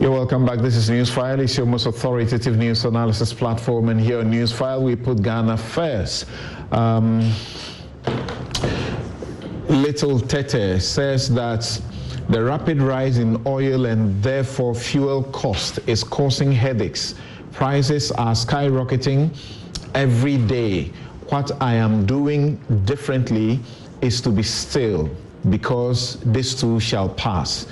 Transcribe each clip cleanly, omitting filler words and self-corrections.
You're welcome back. This is Newsfile. It's your most authoritative news analysis platform, and here on Newsfile we put Ghana first. Little Tete says that the rapid rise in oil and therefore fuel cost is causing headaches. Prices are skyrocketing every day. What I am doing differently is to be still, because this too shall pass.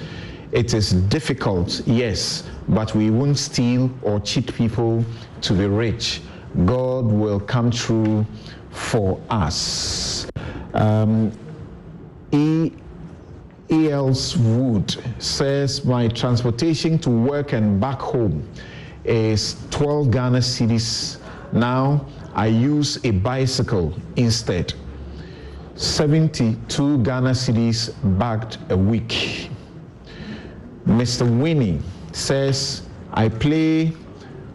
It is difficult, yes, but we won't steal or cheat people to be rich. God will come through for us. E.L.'s Wood says, my transportation to work and back home is 12 Ghana cedis. Now I use a bicycle instead. 72 Ghana cedis bagged a week. Mr. Winnie says, I play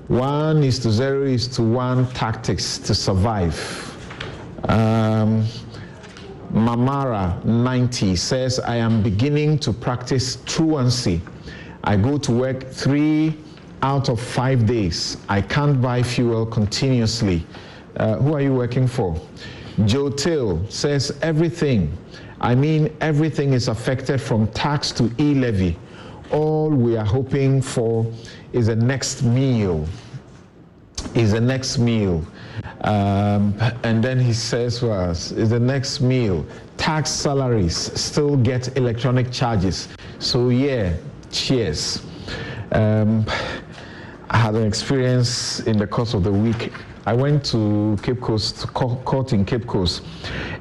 1:0:1 tactics to survive. Mamara 90 says, I am beginning to practice truancy. I go to work 3 out of 5 days. I can't buy fuel continuously. Who are you working for? Joe Till says, everything is affected from tax to e-levy. All we are hoping for is the next meal. And then he says to us, is the next meal. Tax salaries still get electronic charges. So yeah, cheers. I had an experience in the course of the week. I went to Cape Coast, court in Cape Coast,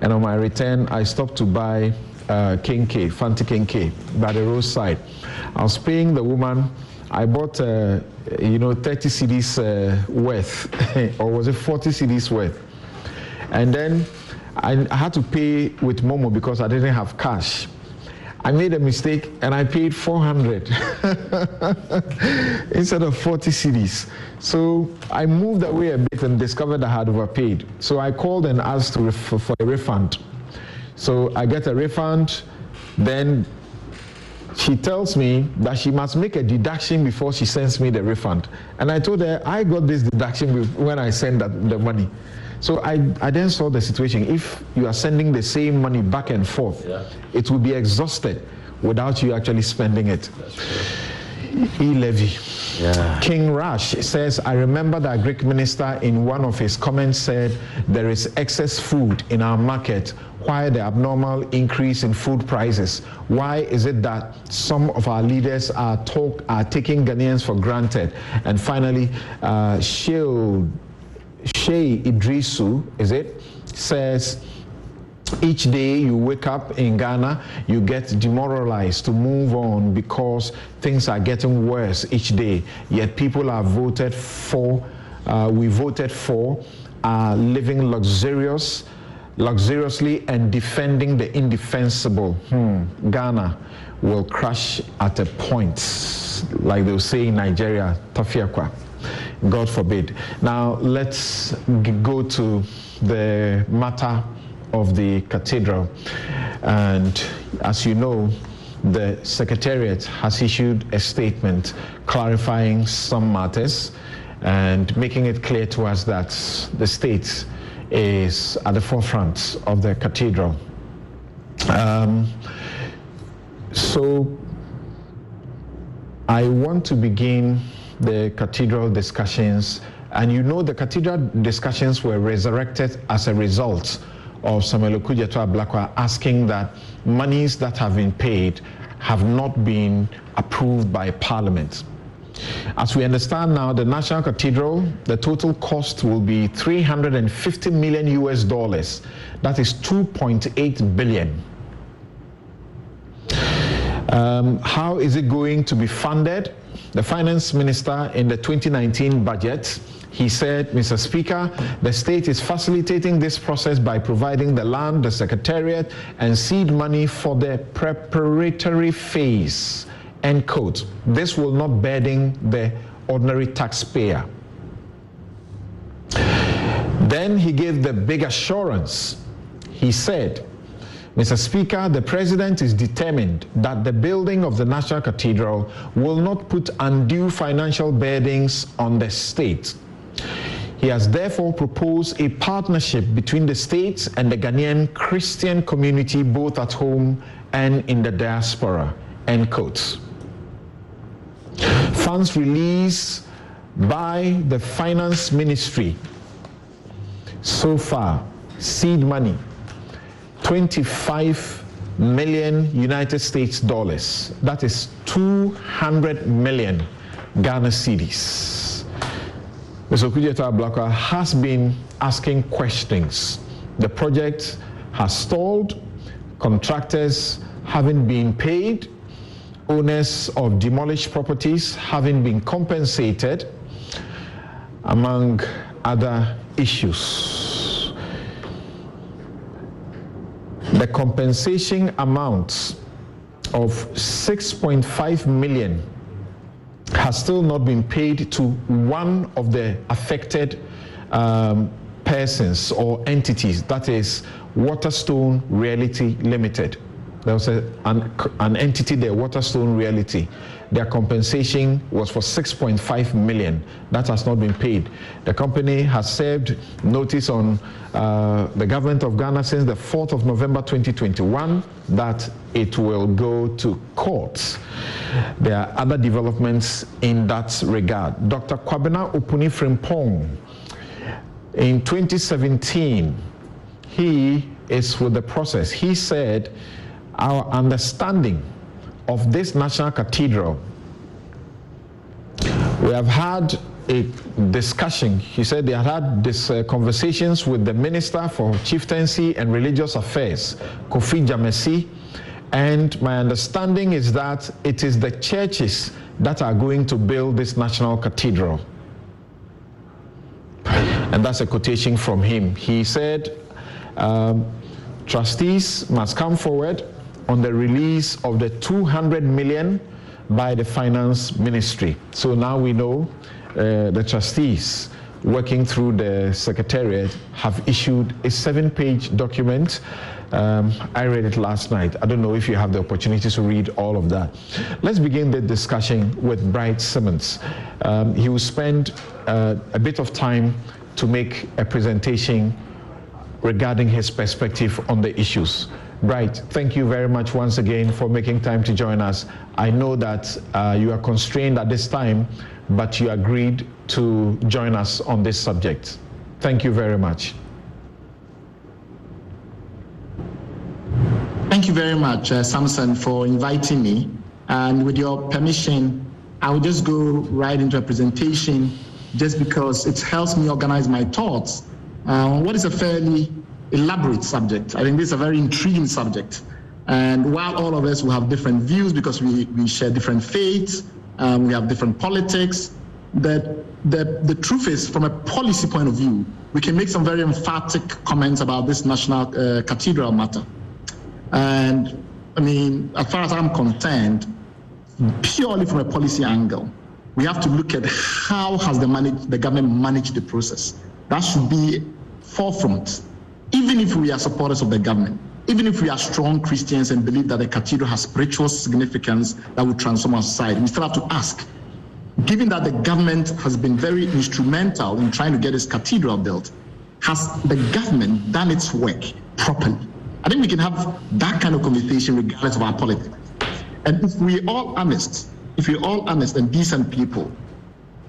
and on my return, I stopped to buy Kenke, Fanti Kenke, by the roadside. I was paying the woman. I bought, 30 cedis worth, or was it 40 cedis worth? And then I had to pay with Momo because I didn't have cash. I made a mistake and I paid 400 instead of 40 cedis. So I moved away a bit and discovered I had overpaid. So I called and asked for a refund. So I get a refund, then she tells me that she must make a deduction before she sends me the refund. And I told her, I got this deduction when I sent the money. So I then saw the situation. If you are sending the same money back and forth, it will be exhausted without you actually spending it. E-levy. Yeah. King Rash says, I remember the Agric minister in one of his comments said there is excess food in our market. Why the abnormal increase in food prices? Why is it that some of our leaders are taking Ghanaians for granted? And finally, Shay Idrisu, says, each day you wake up in Ghana, you get demoralized to move on because things are getting worse each day. Yet people are voted for, are living luxuriously and defending the indefensible. Ghana will crash at a point, like they'll say in Nigeria, Tafiakwa. God forbid. Now let's go to the matter of the cathedral. And as you know, the Secretariat has issued a statement clarifying some matters and making it clear to us that the state is at the forefront of the cathedral. So I want to begin the cathedral discussions, and you know the cathedral discussions were resurrected as a result of Samuel Okudzeto Ablakwa asking that monies that have been paid have not been approved by Parliament. As we understand now, the National Cathedral, the total cost will be $350 million. That is 2.8 billion. How is it going to be funded? The finance minister in the 2019 budget, he said, Mr. Speaker, the state is facilitating this process by providing the land, the Secretariat, and seed money for the preparatory phase. End quote. This will not burden the ordinary taxpayer. Then he gave the big assurance. He said, Mr. Speaker, the President is determined that the building of the National Cathedral will not put undue financial burdens on the state. He has therefore proposed a partnership between the state and the Ghanaian Christian community, both at home and in the diaspora, end quote. Funds released by the Finance Ministry so far, seed money, 25 million United States dollars. That is 200 million Ghana cedis. Mr. Kudjeta Ablakwa has been asking questions. The project has stalled, contractors haven't been paid, owners of demolished properties haven't been compensated, among other issues. The compensation amount of 6.5 million has still not been paid to one of the affected persons or entities, that is Waterstone Realty Limited. There was an entity there, Waterstone Realty. Their compensation was for 6.5 million. That has not been paid. The company has served notice on the government of Ghana since the 4th of November 2021 that it will go to court. There are other developments in that regard. Dr. Kwabena Opuni Frimpong, in 2017, he is with the process. He said, our understanding of this National Cathedral, we have had a discussion. He said they had this conversations with the Minister for Chieftaincy and Religious Affairs, Kofi Jamesi, and my understanding is that it is the churches that are going to build this National Cathedral. And that's a quotation from him. He said, trustees must come forward on the release of the 200 million by the Finance Ministry. So now we know the trustees working through the Secretariat have issued a 7-page document. I read it last night. I don't know if you have the opportunity to read all of that. Let's begin the discussion with Bright Simmons. He will spend a bit of time to make a presentation regarding his perspective on the issues. Bright, thank you very much once again for making time to join us. I know that you are constrained at this time, but you agreed to join us on this subject. Thank you very much. Thank you very much, Samson, for inviting me. And with your permission, I will just go right into a presentation just because it helps me organize my thoughts on what is a fairly elaborate subject. I think this is a very intriguing subject. And while all of us will have different views because we share different faiths, we have different politics, the truth is, from a policy point of view, we can make some very emphatic comments about this National Cathedral matter. And I mean, as far as I'm concerned, purely from a policy angle, we have to look at how has the government managed the process. That should be forefront. Even if we are supporters of the government, even if we are strong Christians and believe that the cathedral has spiritual significance that will transform our society, we still have to ask, given that the government has been very instrumental in trying to get this cathedral built, has the government done its work properly? I think we can have that kind of conversation regardless of our politics. And if we're all honest and decent people,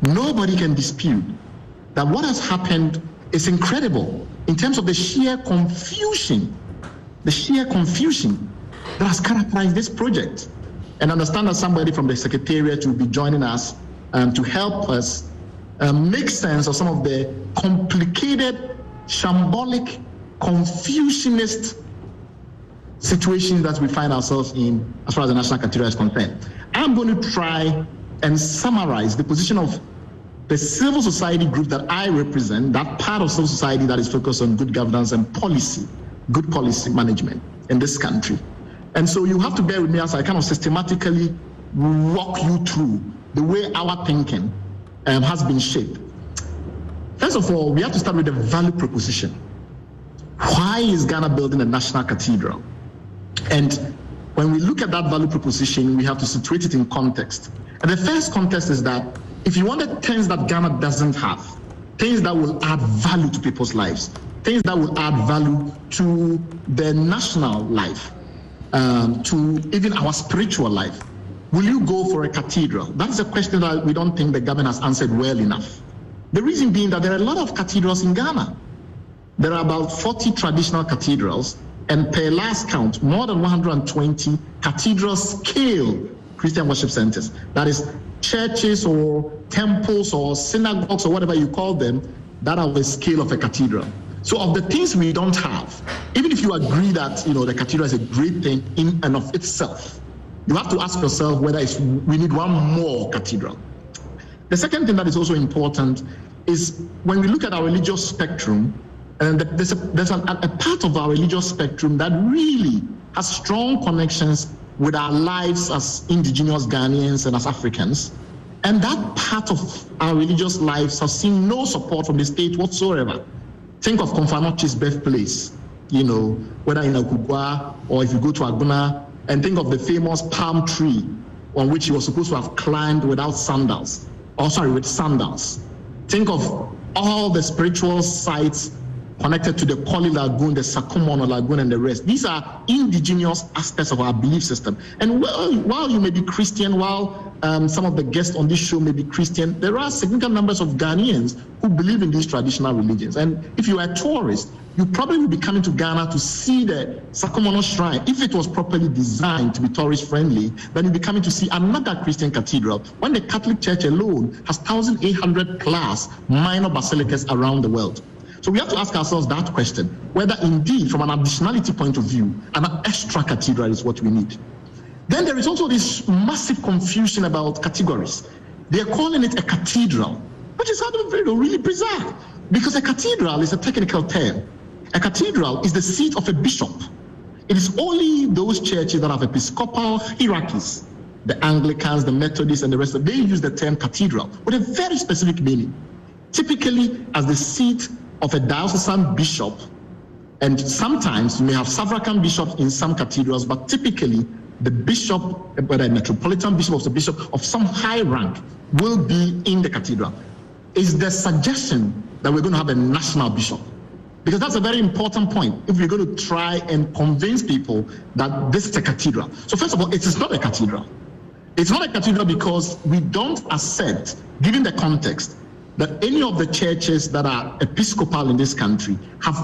nobody can dispute that what has happened is incredible in terms of the sheer confusion that has characterized this project. And understand that somebody from the Secretariat will be joining us to help us make sense of some of the complicated, shambolic, confusionist situations that we find ourselves in as far as the National Cathedral is concerned. I'm going to try and summarize the position of the civil society group that I represent, that part of civil society that is focused on good governance and policy, good policy management in this country. And so you have to bear with me as I kind of systematically walk you through the way our thinking has been shaped. First of all, we have to start with the value proposition. Why is Ghana building a national cathedral? And when we look at that value proposition, we have to situate it in context. And the first context is that if you wanted things that Ghana doesn't have, things that will add value to people's lives, things that will add value to their national life, to even our spiritual life, will you go for a cathedral? That's a question that we don't think the government has answered well enough. The reason being that there are a lot of cathedrals in Ghana. There are about 40 traditional cathedrals, and per last count, more than 120 cathedral-scale Christian worship centers. That is, churches or temples or synagogues or whatever you call them, that are the scale of a cathedral. So of the things we don't have, even if you agree that the cathedral is a great thing in and of itself, you have to ask yourself whether we need one more cathedral. The second thing that is also important is when we look at our religious spectrum, and there's a part of our religious spectrum that really has strong connections with our lives as indigenous Ghanaians and as Africans. And that part of our religious lives has seen no support from the state whatsoever. Think of Komfanochi's birthplace, whether in Akugwa or if you go to Aguna, and think of the famous palm tree on which he was supposed to have climbed without sandals, with sandals. Think of all the spiritual sites connected to the Koli Lagoon, the Sakumono Lagoon, and the rest. These are indigenous aspects of our belief system. And while you may be Christian, while some of the guests on this show may be Christian, there are significant numbers of Ghanaians who believe in these traditional religions. And if you are a tourist, you probably will be coming to Ghana to see the Sakumono Shrine. If it was properly designed to be tourist-friendly, then you'll be coming to see another Christian cathedral, when the Catholic Church alone has 1,800 plus minor basilicas around the world. So we have to ask ourselves that question, whether indeed, from an additionality point of view, an extra cathedral is what we need. Then there is also this massive confusion about categories. They are calling it a cathedral, which is really bizarre, because a cathedral is a technical term. A cathedral is the seat of a bishop. It is only those churches that have episcopal hierarchies, the Anglicans, the Methodists, and the rest of them, they use the term cathedral with a very specific meaning, typically as the seat of a diocesan bishop, and sometimes you may have suffragan bishops in some cathedrals, but typically the bishop, whether a metropolitan bishop or the bishop of some high rank, will be in the cathedral. Is the suggestion that we're going to have a national bishop? Because that's a very important point if we're going to try and convince people that this is a cathedral. So first of all, it is not a cathedral. It's not a cathedral because we don't accept, given the context, that any of the churches that are episcopal in this country have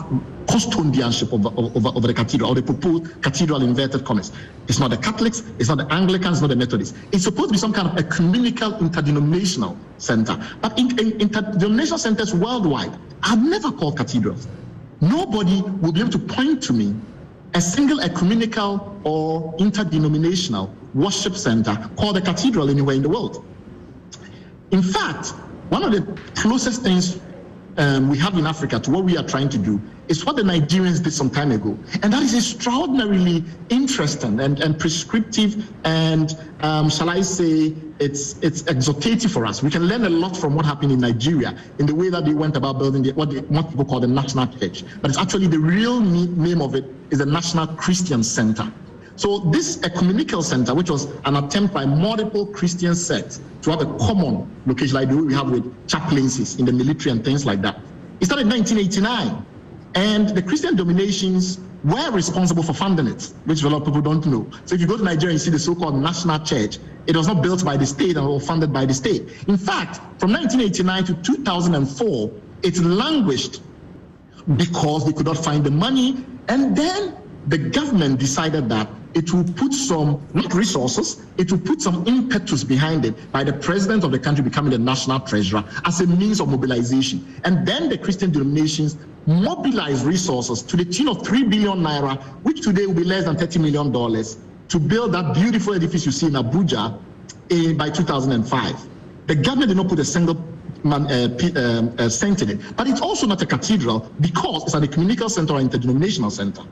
custodianship over the cathedral, or the proposed cathedral in inverted commas. It's not the Catholics, it's not the Anglicans, it's not the Methodists. It's supposed to be some kind of ecumenical interdenominational center. But interdenominational centers worldwide are never called cathedrals. Nobody will be able to point to me a single ecumenical or interdenominational worship center called a cathedral anywhere in the world. In fact, one of the closest things we have in Africa to what we are trying to do is what the Nigerians did some time ago. And that is extraordinarily interesting and prescriptive and, shall I say, it's exhortative for us. We can learn a lot from what happened in Nigeria in the way that they went about building what people call the National Church. But it's actually the real name of it is the National Christian Center. So this ecumenical center, which was an attempt by multiple Christian sects to have a common location, like the way we have with chaplaincies in the military and things like that, it started in 1989. And the Christian denominations were responsible for funding it, which a lot of people don't know. So if you go to Nigeria and see the so-called National Church, it was not built by the state and was funded by the state. In fact, from 1989 to 2004, it languished because they could not find the money. And then the government decided that it will put some, not resources, it will put some impetus behind it by the president of the country becoming the national treasurer as a means of mobilization. And then the Christian denominations mobilized resources to the tune of 3 billion naira, which today will be less than $30 million, to build that beautiful edifice you see in Abuja by 2005. The government did not put a single cent in it, but it's also not a cathedral because it's an ecumenical center or interdenominational center.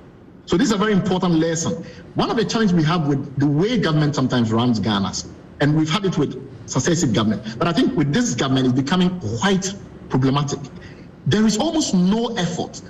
So this is a very important lesson. One of the challenges we have with the way government sometimes runs Ghana, and we've had it with successive government, but I think with this government it's becoming quite problematic. There is almost no effort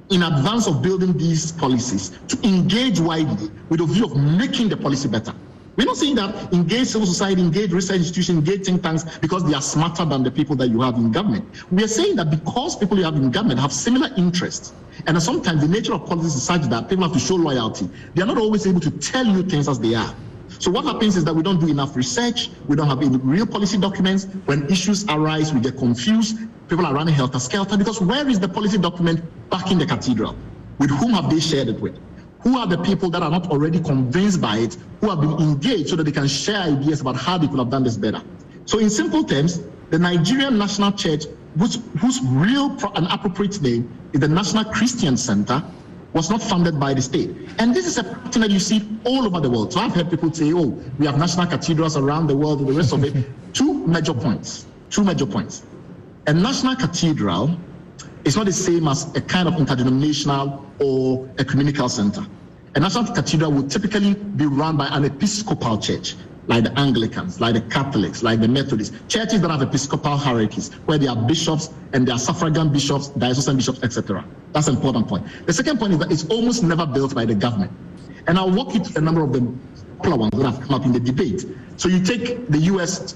in advance of building these policies, to engage widely with a view of making the policy better. We're not saying that engage civil society, engage research institutions, engage think tanks because they are smarter than the people that you have in government. We are saying that because people you have in government have similar interests, and sometimes the nature of politics is such that people have to show loyalty, they are not always able to tell you things as they are. So what happens is that we don't do enough research, we don't have any real policy documents. When issues arise, we get confused. People are running helter-skelter because where is the policy document back in the cathedral? With whom have they shared it with? Who are the people that are not already convinced by it, who have been engaged so that they can share ideas about how they could have done this better? So in simple terms, the Nigerian National Church, whose real and appropriate name is the National Christian Center, was not funded by the state. And this is a pattern that you see all over the world. So I've heard people say, oh, we have national cathedrals around the world and the rest of it. Two major points. A national cathedral is not the same as a kind of interdenominational or ecumenical center. A national cathedral would typically be run by an Episcopal church, like the Anglicans, like the Catholics, like the Methodists, churches that have Episcopal hierarchies, where there are bishops and there are suffragan bishops, diocesan bishops, etc. That's an important point. The second point is that it's almost never built by the government. And I'll walk you through a number of the popular ones that have come up in the debate. So you take the US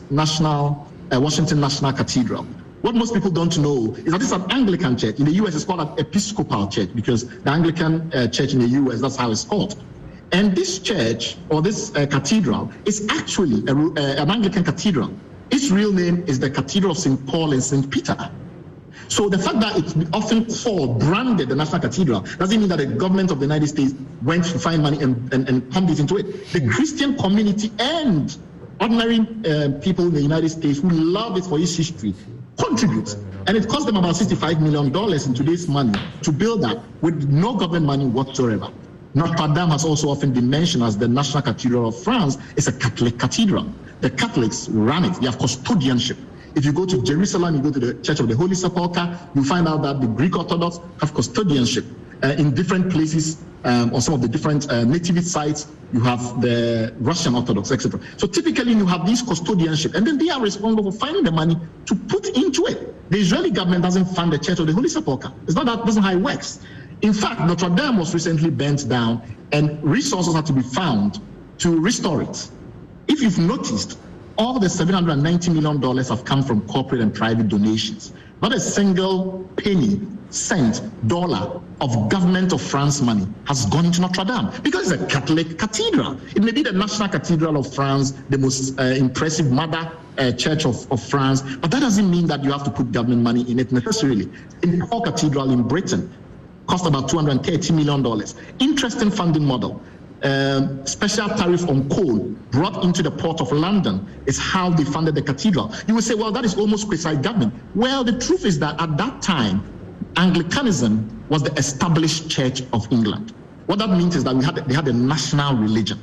Washington National Cathedral. What most people don't know is that it's an Anglican church. In the US, it's called an Episcopal church because the Anglican church in the US, that's how it's called. And this church, or this cathedral, is actually an Anglican cathedral. Its real name is the Cathedral of St. Paul and St. Peter. So the fact that it's often called, branded the National Cathedral, doesn't mean that the government of the United States went to find money and pumped it into it. The Christian community and ordinary people in the United States who love it for its history contribute. And it cost them about $65 million in today's money to build that with no government money whatsoever. Notre Dame has also often been mentioned as the National Cathedral of France. It's a Catholic cathedral. The Catholics run it. They have custodianship. If you go to Jerusalem, you go to the Church of the Holy Sepulchre, you find out that the Greek Orthodox have custodianship. In different places, on some of the different nativity sites, you have the Russian Orthodox, etc. So typically you have these custodianship, and then they are responsible for finding the money to put into it. The Israeli government doesn't fund the Church of the Holy Sepulchre. It's not that, that's not how it works. In fact, Notre Dame was recently burnt down, and resources had to be found to restore it. If you've noticed, all the $790 million have come from corporate and private donations. Not a single penny, cent, dollar of government of France money has gone into Notre Dame because it's a Catholic cathedral. It may be the National Cathedral of France, the most impressive mother church of France, but that doesn't mean that you have to put government money in it necessarily. In Paul Cathedral in Britain, cost about $230 million. Interesting funding model. Special tariff on coal brought into the port of London is how they funded the cathedral. You will say, well, that is almost quasi-government. Well, the truth is that at that time, Anglicanism was the established church of England. What that means is that they had a national religion.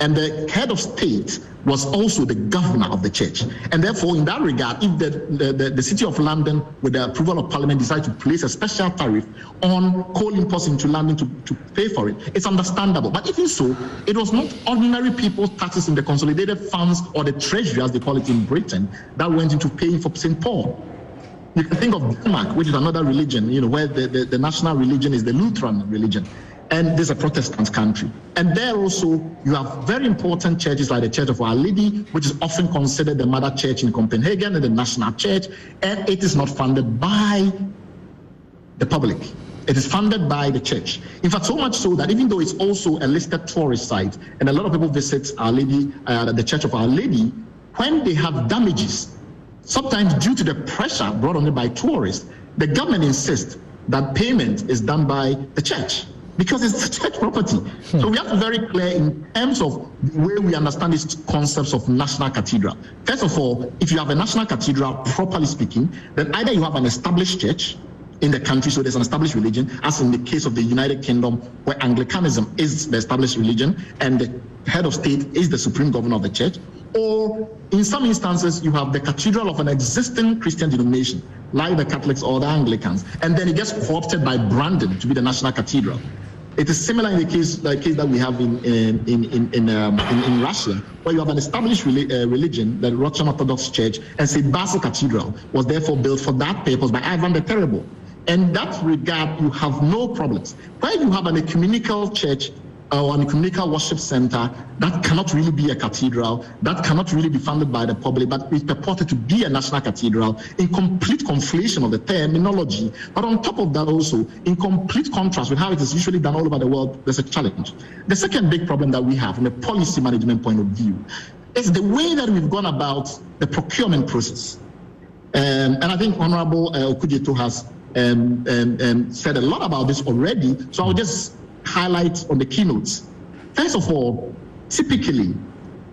And the head of state was also the governor of the church. And therefore, in that regard, if the City of London, with the approval of Parliament, decide to place a special tariff on coal imports into London to pay for it, it's understandable. But even so, it was not ordinary people's taxes in the consolidated funds or the treasury, as they call it in Britain, that went into paying for St. Paul. You can think of Denmark, which is another religion, where the national religion is the Lutheran religion. And this is a Protestant country. And there also, you have very important churches like the Church of Our Lady, which is often considered the mother church in Copenhagen and the national church. And it is not funded by the public. It is funded by the church. In fact, so much so that even though it's also a listed tourist site, and a lot of people visit Our Lady, the Church of Our Lady, when they have damages, sometimes due to the pressure brought on it by tourists, the government insists that payment is done by the church, because it's church property. So we have to be very clear in terms of the way we understand these concepts of national cathedral. First of all, if you have a national cathedral, properly speaking, then either you have an established church in the country, so there's an established religion, as in the case of the United Kingdom, where Anglicanism is the established religion and the head of state is the supreme governor of the church. Or in some instances, you have the cathedral of an existing Christian denomination, like the Catholics or the Anglicans, and then it gets co-opted by Brandon to be the national cathedral. It is similar in the case that we have in Russia, where you have an established religion, the Russian Orthodox Church, and St. Basil Cathedral was therefore built for that purpose by Ivan the Terrible. In that regard, you have no problems. Where you have an ecumenical church or an ecumenical worship center, that cannot really be a cathedral, that cannot really be funded by the public, but it's purported to be a national cathedral, in complete conflation of the terminology. But on top of that also, in complete contrast with how it is usually done all over the world, there's a challenge. The second big problem that we have from a policy management point of view is the way that we've gone about the procurement process. And I think Honorable Okujeto has said a lot about this already, so I'll just highlight on the keynotes. First of all, typically,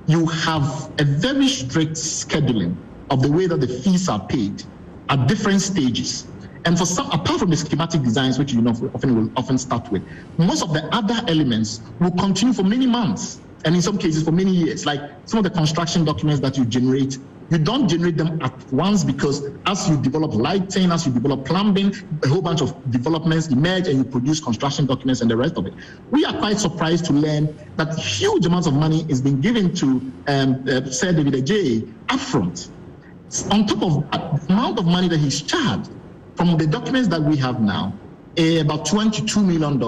you have a very strict scheduling of the way that the fees are paid at different stages. And for some, apart from the schematic designs, which you know will often start with, most of the other elements will continue for many months, and in some cases for many years. Like some of the construction documents that you generate, you don't generate them at once, because as you develop lighting, as you develop plumbing, a whole bunch of developments emerge and you produce construction documents and the rest of it. We are quite surprised to learn that huge amounts of money is being given to Sir David Ajay upfront. On top of the amount of money that he's charged, from the documents that we have now, about $22 million,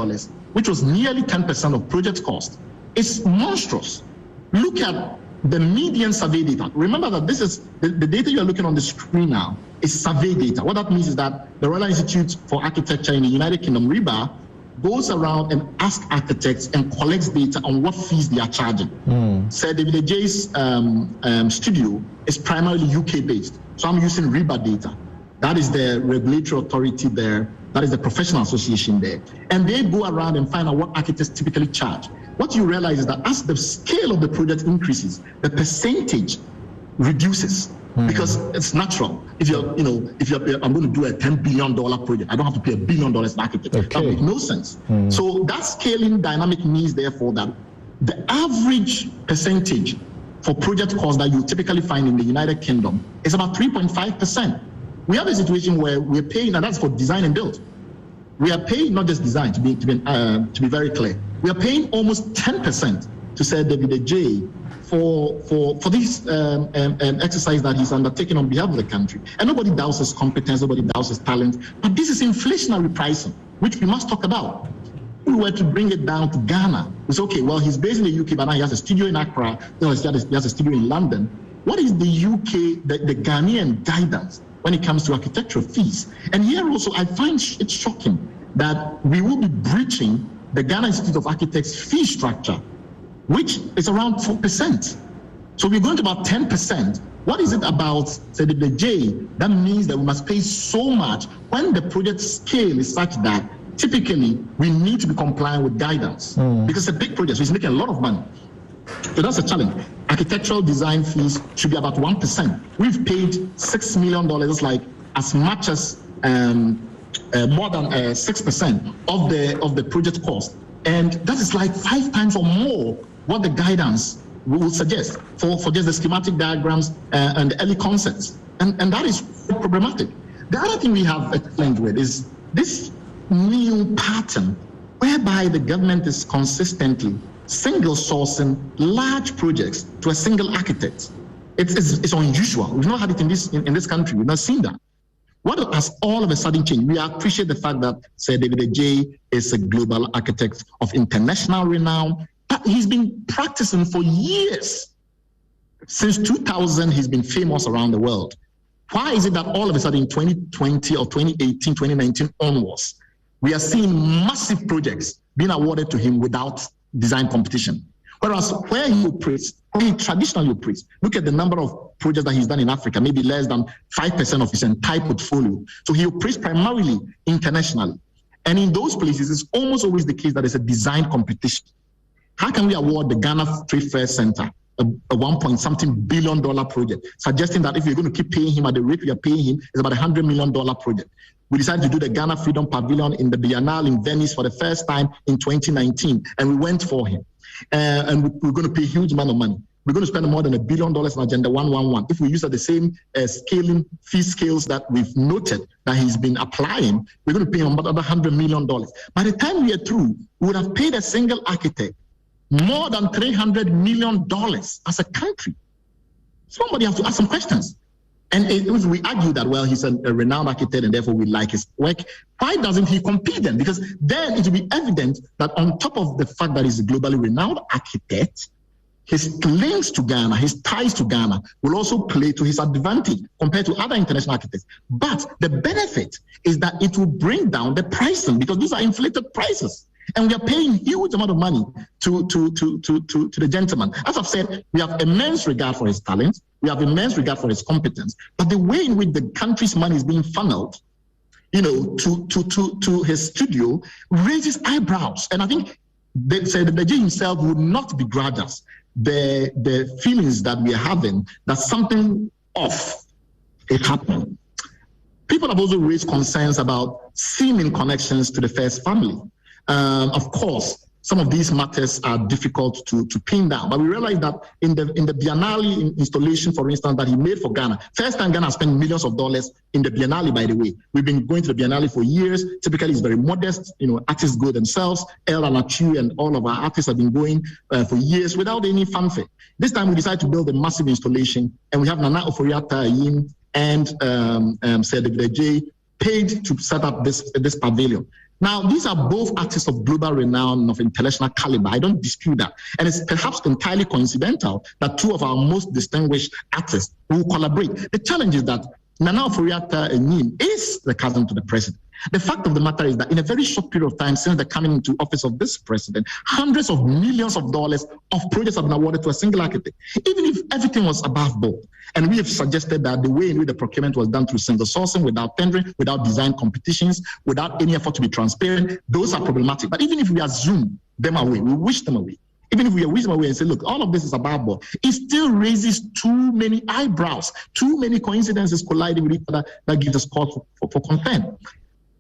which was nearly 10% of project cost. It's monstrous. Look at the median survey data. Remember that this is the data you're looking on the screen now is survey data. What that means is that the Royal Institute for Architecture in the United Kingdom, RIBA, goes around and asks architects and collects data on what fees they are charging. Sir David Ajay's studio is primarily UK based, so I'm using RIBA data. That is the regulatory authority there. That is the professional association there. And they go around and find out what architects typically charge. What you realize is that as the scale of the project increases, the percentage reduces, because it's natural. If I'm going to do a $10 billion project, I don't have to pay $1 billion to an architect. Okay. That makes no sense. So that scaling dynamic means, therefore, that the average percentage for project costs that you typically find in the United Kingdom is about 3.5%. We have a situation where we're paying, and that's for design and build. We are paying not just design, to be very clear. We are paying almost 10% to Sir David Ajay for this exercise that he's undertaken on behalf of the country. And nobody doubts his competence, nobody doubts his talent. But this is inflationary pricing, which we must talk about. If we were to bring it down to Ghana, it's okay, well, he's based in the UK, but now he has a studio in Accra, he has a studio in London. What is the UK, the Ghanaian guidance when it comes to architectural fees? And here also, I find it shocking that we will be breaching the Ghana Institute of Architects fee structure, which is around 4%. So we're going to about 10%. What is it about, say, the J that means that we must pay so much when the project scale is such that typically we need to be compliant with guidance? Because it's a big project, so it's making a lot of money. So that's a challenge. Architectural design fees should be about 1%. We've paid $6 million, like as much as more than 6% of the project cost, and that is like 5 times or more what the guidance will suggest for just the schematic diagrams and the early concepts, and that is problematic. The other thing we have a challenge with is this new pattern whereby the government is consistently single sourcing large projects to a single architect. It's unusual. We've not had it in this country. We've not seen that. What has all of a sudden changed? We appreciate the fact that Sir David Ajay is a global architect of international renown. But he's been practicing for years. Since 2000, he's been famous around the world. Why is it that all of a sudden in 2020 or 2018, 2019 onwards, we are seeing massive projects being awarded to him without design competition? Whereas where he operates, where he traditionally operates, look at the number of projects that he's done in Africa, maybe less than 5% of his entire portfolio. So he operates primarily internationally. And in those places, it's almost always the case that it's a design competition. How can we award the Ghana Trade Fair Center a $1.something billion project, suggesting that if you're going to keep paying him at the rate we are paying him, it's about $100 million project? We decided to do the Ghana Freedom Pavilion in the Biennale in Venice for the first time in 2019, and we went for him. And we're going to pay a huge amount of money. We're going to spend more than $1 billion on Agenda 111. If we use the same scaling fee scales that we've noted that he's been applying, we're going to pay him about $100 million. By the time we are through, we would have paid a single architect more than $300 million as a country. Somebody has to ask some questions. And if we argue that, well, he's a renowned architect and therefore we like his work, why doesn't he compete then? Because then it will be evident that on top of the fact that he's a globally renowned architect, his links to Ghana, his ties to Ghana will also play to his advantage compared to other international architects. But the benefit is that it will bring down the pricing because these are inflated prices. And we are paying huge amount of money to the gentleman. As I've said, we have immense regard for his talent. We have immense regard for his competence. But the way in which the country's money is being funneled, to his studio raises eyebrows. And I think the J himself would not begrudge us the feelings that we are having that something off is happening. People have also raised concerns about seeming connections to the first family. Of course, some of these matters are difficult to pin down, but we realize that in the Biennale installation, for instance, that he made for Ghana, first time Ghana spent millions of dollars in the Biennale, by the way. We've been going to the Biennale for years. Typically, it's very modest. Artists go themselves. El Anachu and all of our artists have been going for years without any fanfare. This time, we decided to build a massive installation, and we have Nana Ofori-Atta and Sir David J paid to set up this pavilion. Now, these are both artists of global renown and of international caliber. I don't dispute that. And it's perhaps entirely coincidental that two of our most distinguished artists will collaborate. The challenge is that Nana Ofori-Atta is the cousin to the president. The fact of the matter is that in a very short period of time since the coming into office of this president, hundreds of millions of dollars of projects have been awarded to a single architect, even if everything was above board. And we have suggested that the way in which the procurement was done through single sourcing, without tendering, without design competitions, without any effort to be transparent, those are problematic. But even if we assume them away, we wish them away, even if we wish them away and say, look, all of this is above board, it still raises too many eyebrows, too many coincidences colliding with each other that gives us cause for concern.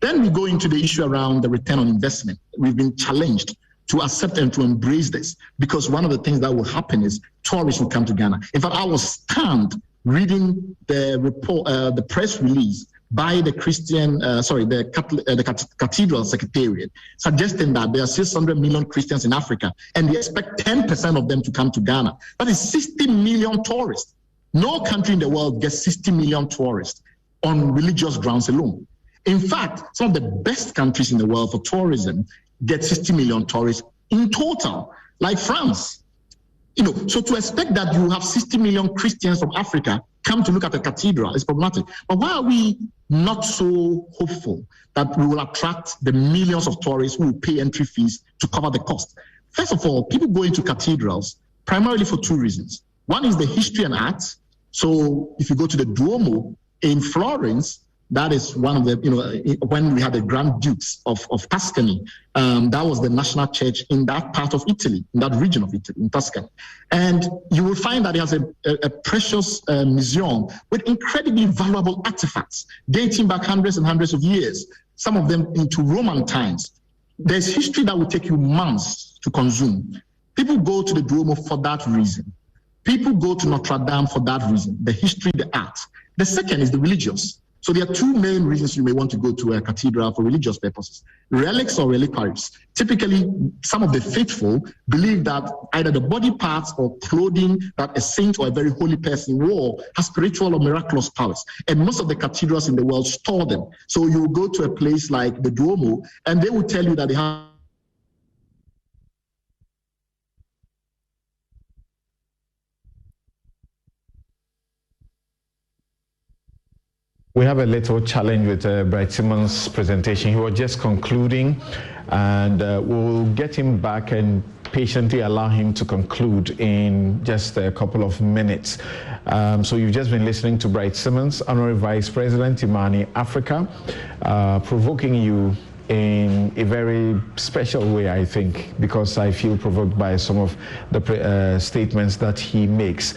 Then we go into the issue around the return on investment. We've been challenged to accept and to embrace this because one of the things that will happen is tourists will come to Ghana. In fact, I was stunned reading the report, the press release by the Cathedral Secretariat, suggesting that there are 600 million Christians in Africa and they expect 10% of them to come to Ghana. That is 60 million tourists. No country in the world gets 60 million tourists on religious grounds alone. In fact, some of the best countries in the world for tourism get 60 million tourists in total, like France. So to expect that you have 60 million Christians from Africa come to look at the cathedral is problematic. But why are we not so hopeful that we will attract the millions of tourists who will pay entry fees to cover the cost? First of all, people go into cathedrals primarily for two reasons. One is the history and art. So if you go to the Duomo in Florence, that is one of the, when we had the Grand Dukes of Tuscany, that was the national church in that part of Italy, in that region of Italy, in Tuscany. And you will find that it has a precious museum with incredibly valuable artifacts dating back hundreds and hundreds of years, some of them into Roman times. There's history that will take you months to consume. People go to the Duomo for that reason. People go to Notre Dame for that reason, the history, the art. The second is the religious. So there are two main reasons you may want to go to a cathedral for religious purposes: relics or reliquaries. Typically, some of the faithful believe that either the body parts or clothing that a saint or a very holy person wore has spiritual or miraculous powers. And most of the cathedrals in the world store them. So you will go to a place like the Duomo and they will tell you that they have We have a little challenge with Bright Simmons' presentation. He was just concluding, and we'll get him back and patiently allow him to conclude in just a couple of minutes. So you've just been listening to Bright Simmons, Honorary Vice President, Imani Africa, provoking you in a very special way, I think, because I feel provoked by some of the statements that he makes.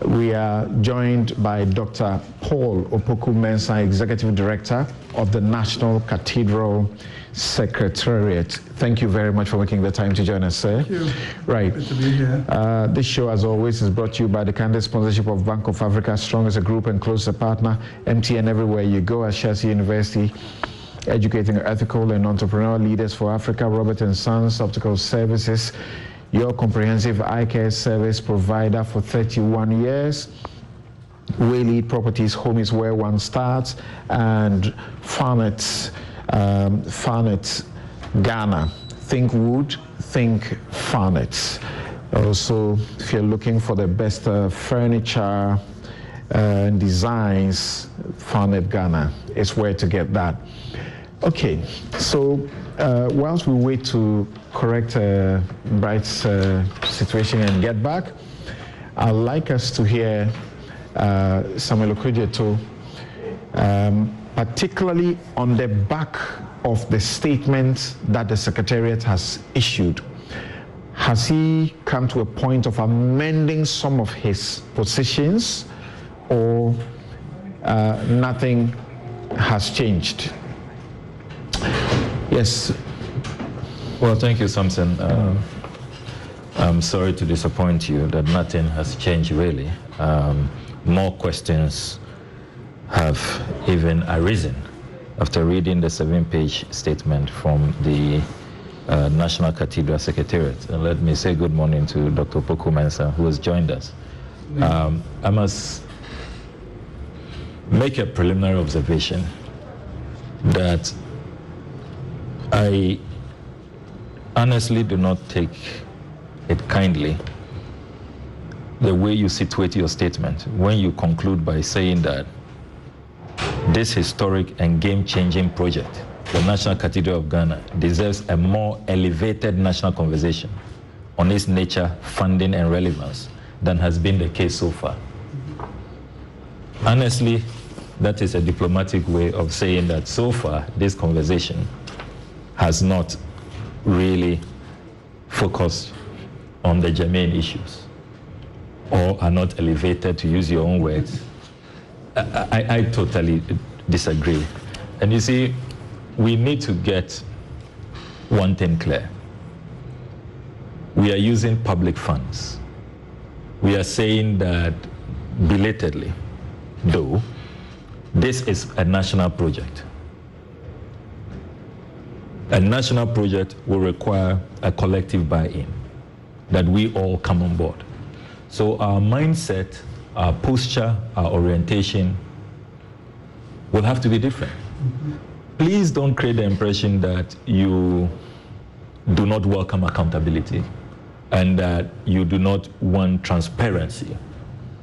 We are joined by Dr. Paul Opoku-Mensah, Executive Director of the National Cathedral Secretariat. Thank you very much for making the time to join us, sir. Thank you. Right. Good to be here. This show, as always, is brought to you by the candid sponsorship of Bank of Africa, strong as a group and close as a partner, MTN everywhere you go, at Ashesi University, educating ethical and entrepreneurial leaders for Africa, Robert & Sons Optical Services, your comprehensive eye care service provider for 31 years. Whaley Properties, Home is Where One Starts, and Farnet, Ghana. Think wood, think Farnet. Also, if you're looking for the best furniture and designs, Farnet Ghana is where to get that. Okay, so whilst we wait to correct Bright's situation and get back, I'd like us to hear Samuel Okudzeto, particularly on the back of the statement that the Secretariat has issued. Has he come to a point of amending some of his positions, or nothing has changed? Yes. Well, thank you, Samson. I'm sorry to disappoint you that nothing has changed, really. More questions have even arisen after reading the 7-page statement from the National Cathedral Secretariat. And let me say good morning to Dr. Poku Mensah, who has joined us. I must make a preliminary observation that I honestly do not take it kindly the way you situate your statement when you conclude by saying that this historic and game-changing project, the National Cathedral of Ghana, deserves a more elevated national conversation on its nature, funding, and relevance than has been the case so far. Honestly, that is a diplomatic way of saying that so far this conversation has not really focused on the germane issues, or are not elevated, to use your own words. I totally disagree. And you see, we need to get one thing clear. We are using public funds. We are saying that belatedly, though, this is a national project. A national project will require a collective buy-in, that we all come on board. So our mindset, our posture, our orientation will have to be different. Please don't create the impression that you do not welcome accountability and that you do not want transparency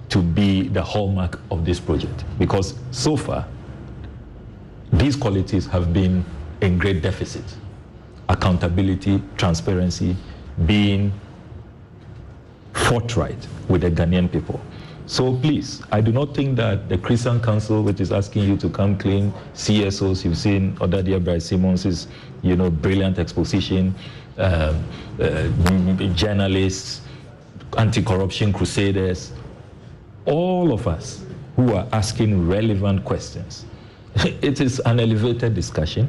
to be the hallmark of this project, because so far these qualities have been in great deficit. Accountability, transparency, being forthright with the Ghanaian people. So please, I do not think that the Christian Council, which is asking you to come clean, CSOs, you've seen Odadia Bryce Simmons's, brilliant exposition, journalists, anti-corruption crusaders, all of us who are asking relevant questions. It is an elevated discussion.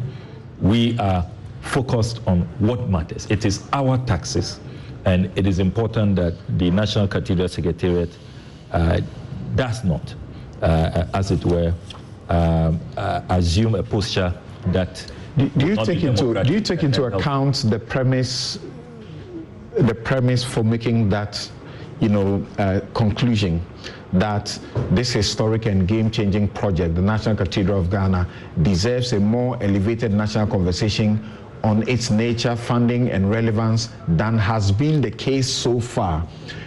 We are focused on what matters. It is our taxes, and it is important that the National Cathedral Secretariat does not, as it were, assume a posture that do you take into account the premise for making that conclusion that this historic and game-changing project, the National Cathedral of Ghana, deserves a more elevated national conversation on its nature, funding, and relevance than has been the case so far?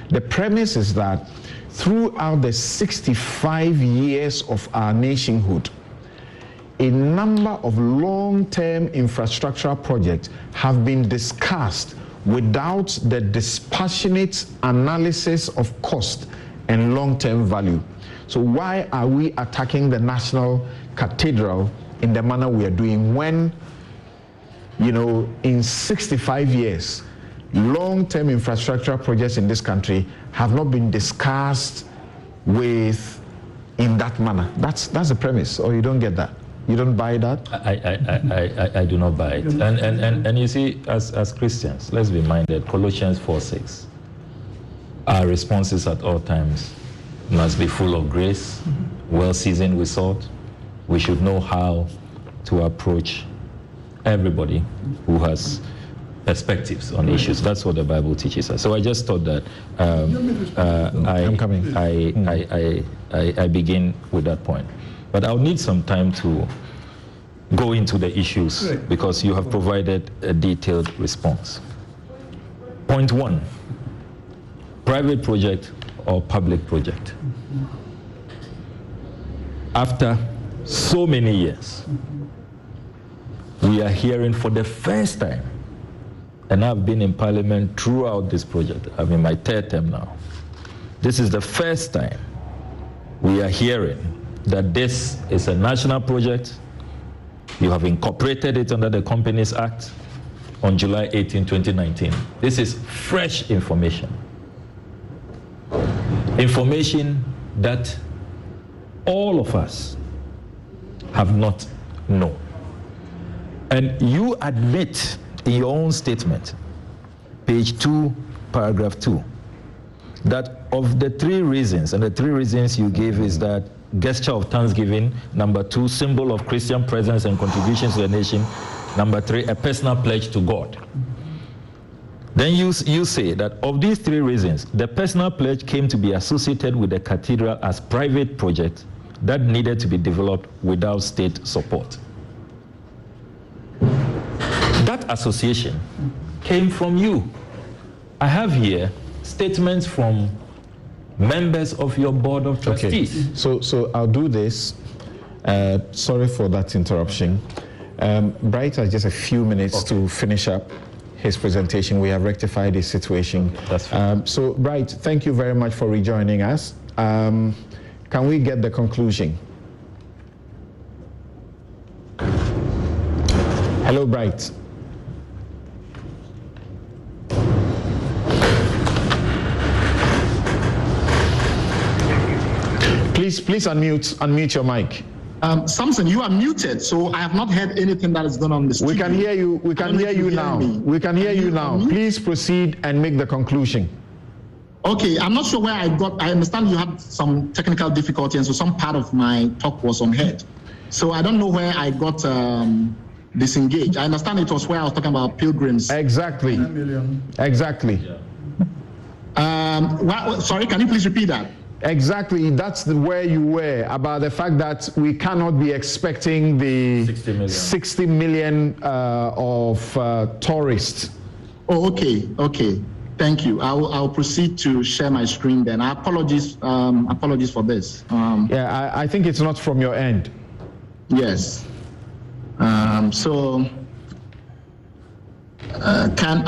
The premise is that throughout the 65 years of our nationhood, a number of long-term infrastructural projects have been discussed without the dispassionate analysis of cost and long-term value. So why are we attacking the National Cathedral in the manner we are doing when, in 65 years, long-term infrastructure projects in this country have not been discussed in that manner? That's the premise, or you don't get that? You don't buy that? I do not buy it. And you see, as Christians, let's be minded, Colossians 4:6. Our responses at all times must be full of grace, well seasoned with salt. We should know how to approach everybody who has perspectives on issues. That's what the Bible teaches us. So I just thought that I begin with that point. But I'll need some time to go into the issues because you have provided a detailed response. Point 1, private project or public project. After so many years, we are hearing for the first time, and I've been in Parliament throughout this project. I'm in my 3rd term now. This is the first time we are hearing that this is a national project. You have incorporated it under the Companies Act on July 18, 2019. This is fresh information. Information that all of us have not known. And you admit in your own statement, page 2, paragraph 2, that of the 3 reasons, and the 3 reasons you gave is that gesture of thanksgiving, number 2, symbol of Christian presence and contributions to the nation, number 3, a personal pledge to God. Then you say that of these 3 reasons, the personal pledge came to be associated with the cathedral as private project that needed to be developed without state support. That association came from you. I have here statements from members of your board of trustees. Okay. So I'll do this. Sorry for that interruption. Bright has just a few minutes to finish up his presentation. We have rectified his situation. That's fine. So Bright, thank you very much for rejoining us. Can we get the conclusion? Hello, Bright. Please unmute your mic. Samson, you are muted, so I have not heard anything that is going on in the studio. We can hear you. We can hear you now. We can hear you now. Please proceed and make the conclusion. Okay, I'm not sure where I understand you had some technical difficulty, and so some part of my talk was unheard. So I don't know where I got disengaged. I understand it was where I was talking about pilgrims. Exactly. Exactly. Sorry, can you please repeat that? Exactly, that's where you were, about the fact that we cannot be expecting the 60 million of tourists. Oh, okay. Thank you. I'll proceed to share my screen then. Apologies for this. I think it's not from your end. Yes. I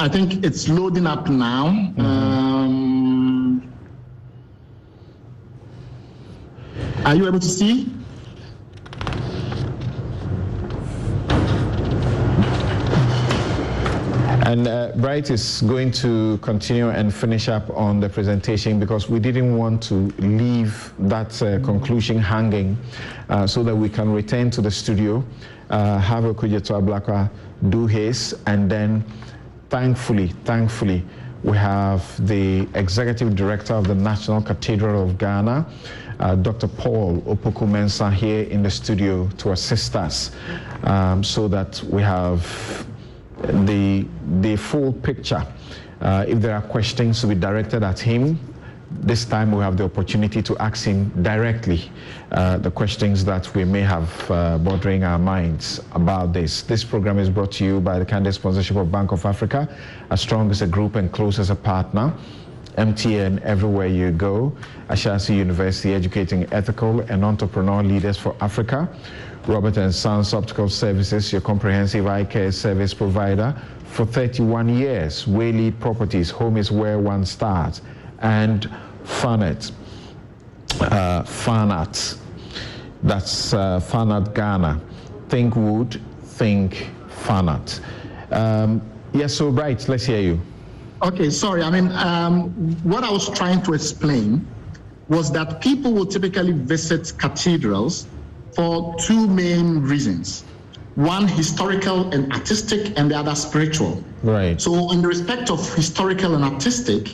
think it's loading up now. Are you able to see? And Bright is going to continue and finish up on the presentation because we didn't want to leave that conclusion hanging so that we can return to the studio, have Okujeto Ablakwa do his, and then thankfully, we have the Executive Director of the National Cathedral of Ghana, Dr. Paul Opoku-Mensah, here in the studio to assist us so that we have the full picture. If there are questions to be directed at him, this time we have the opportunity to ask him directly the questions that we may have bothering our minds about this. This program is brought to you by the candid sponsorship of Bank of Africa, as strong as a group and close as a partner. MTN, everywhere you go. Ashasi University, educating ethical and entrepreneur leaders for Africa. Robert & Sons Optical Services, your comprehensive eye care service provider for 31 years. Waylead Properties, home is where one starts. And Fanat, that's Fanat Ghana. Think wood, think Fanat. Yes, so Bright, let's hear you. Okay, sorry. What I was trying to explain was that people will typically visit cathedrals for 2 main reasons. One, historical and artistic, and the other, spiritual. Right. So in the respect of historical and artistic,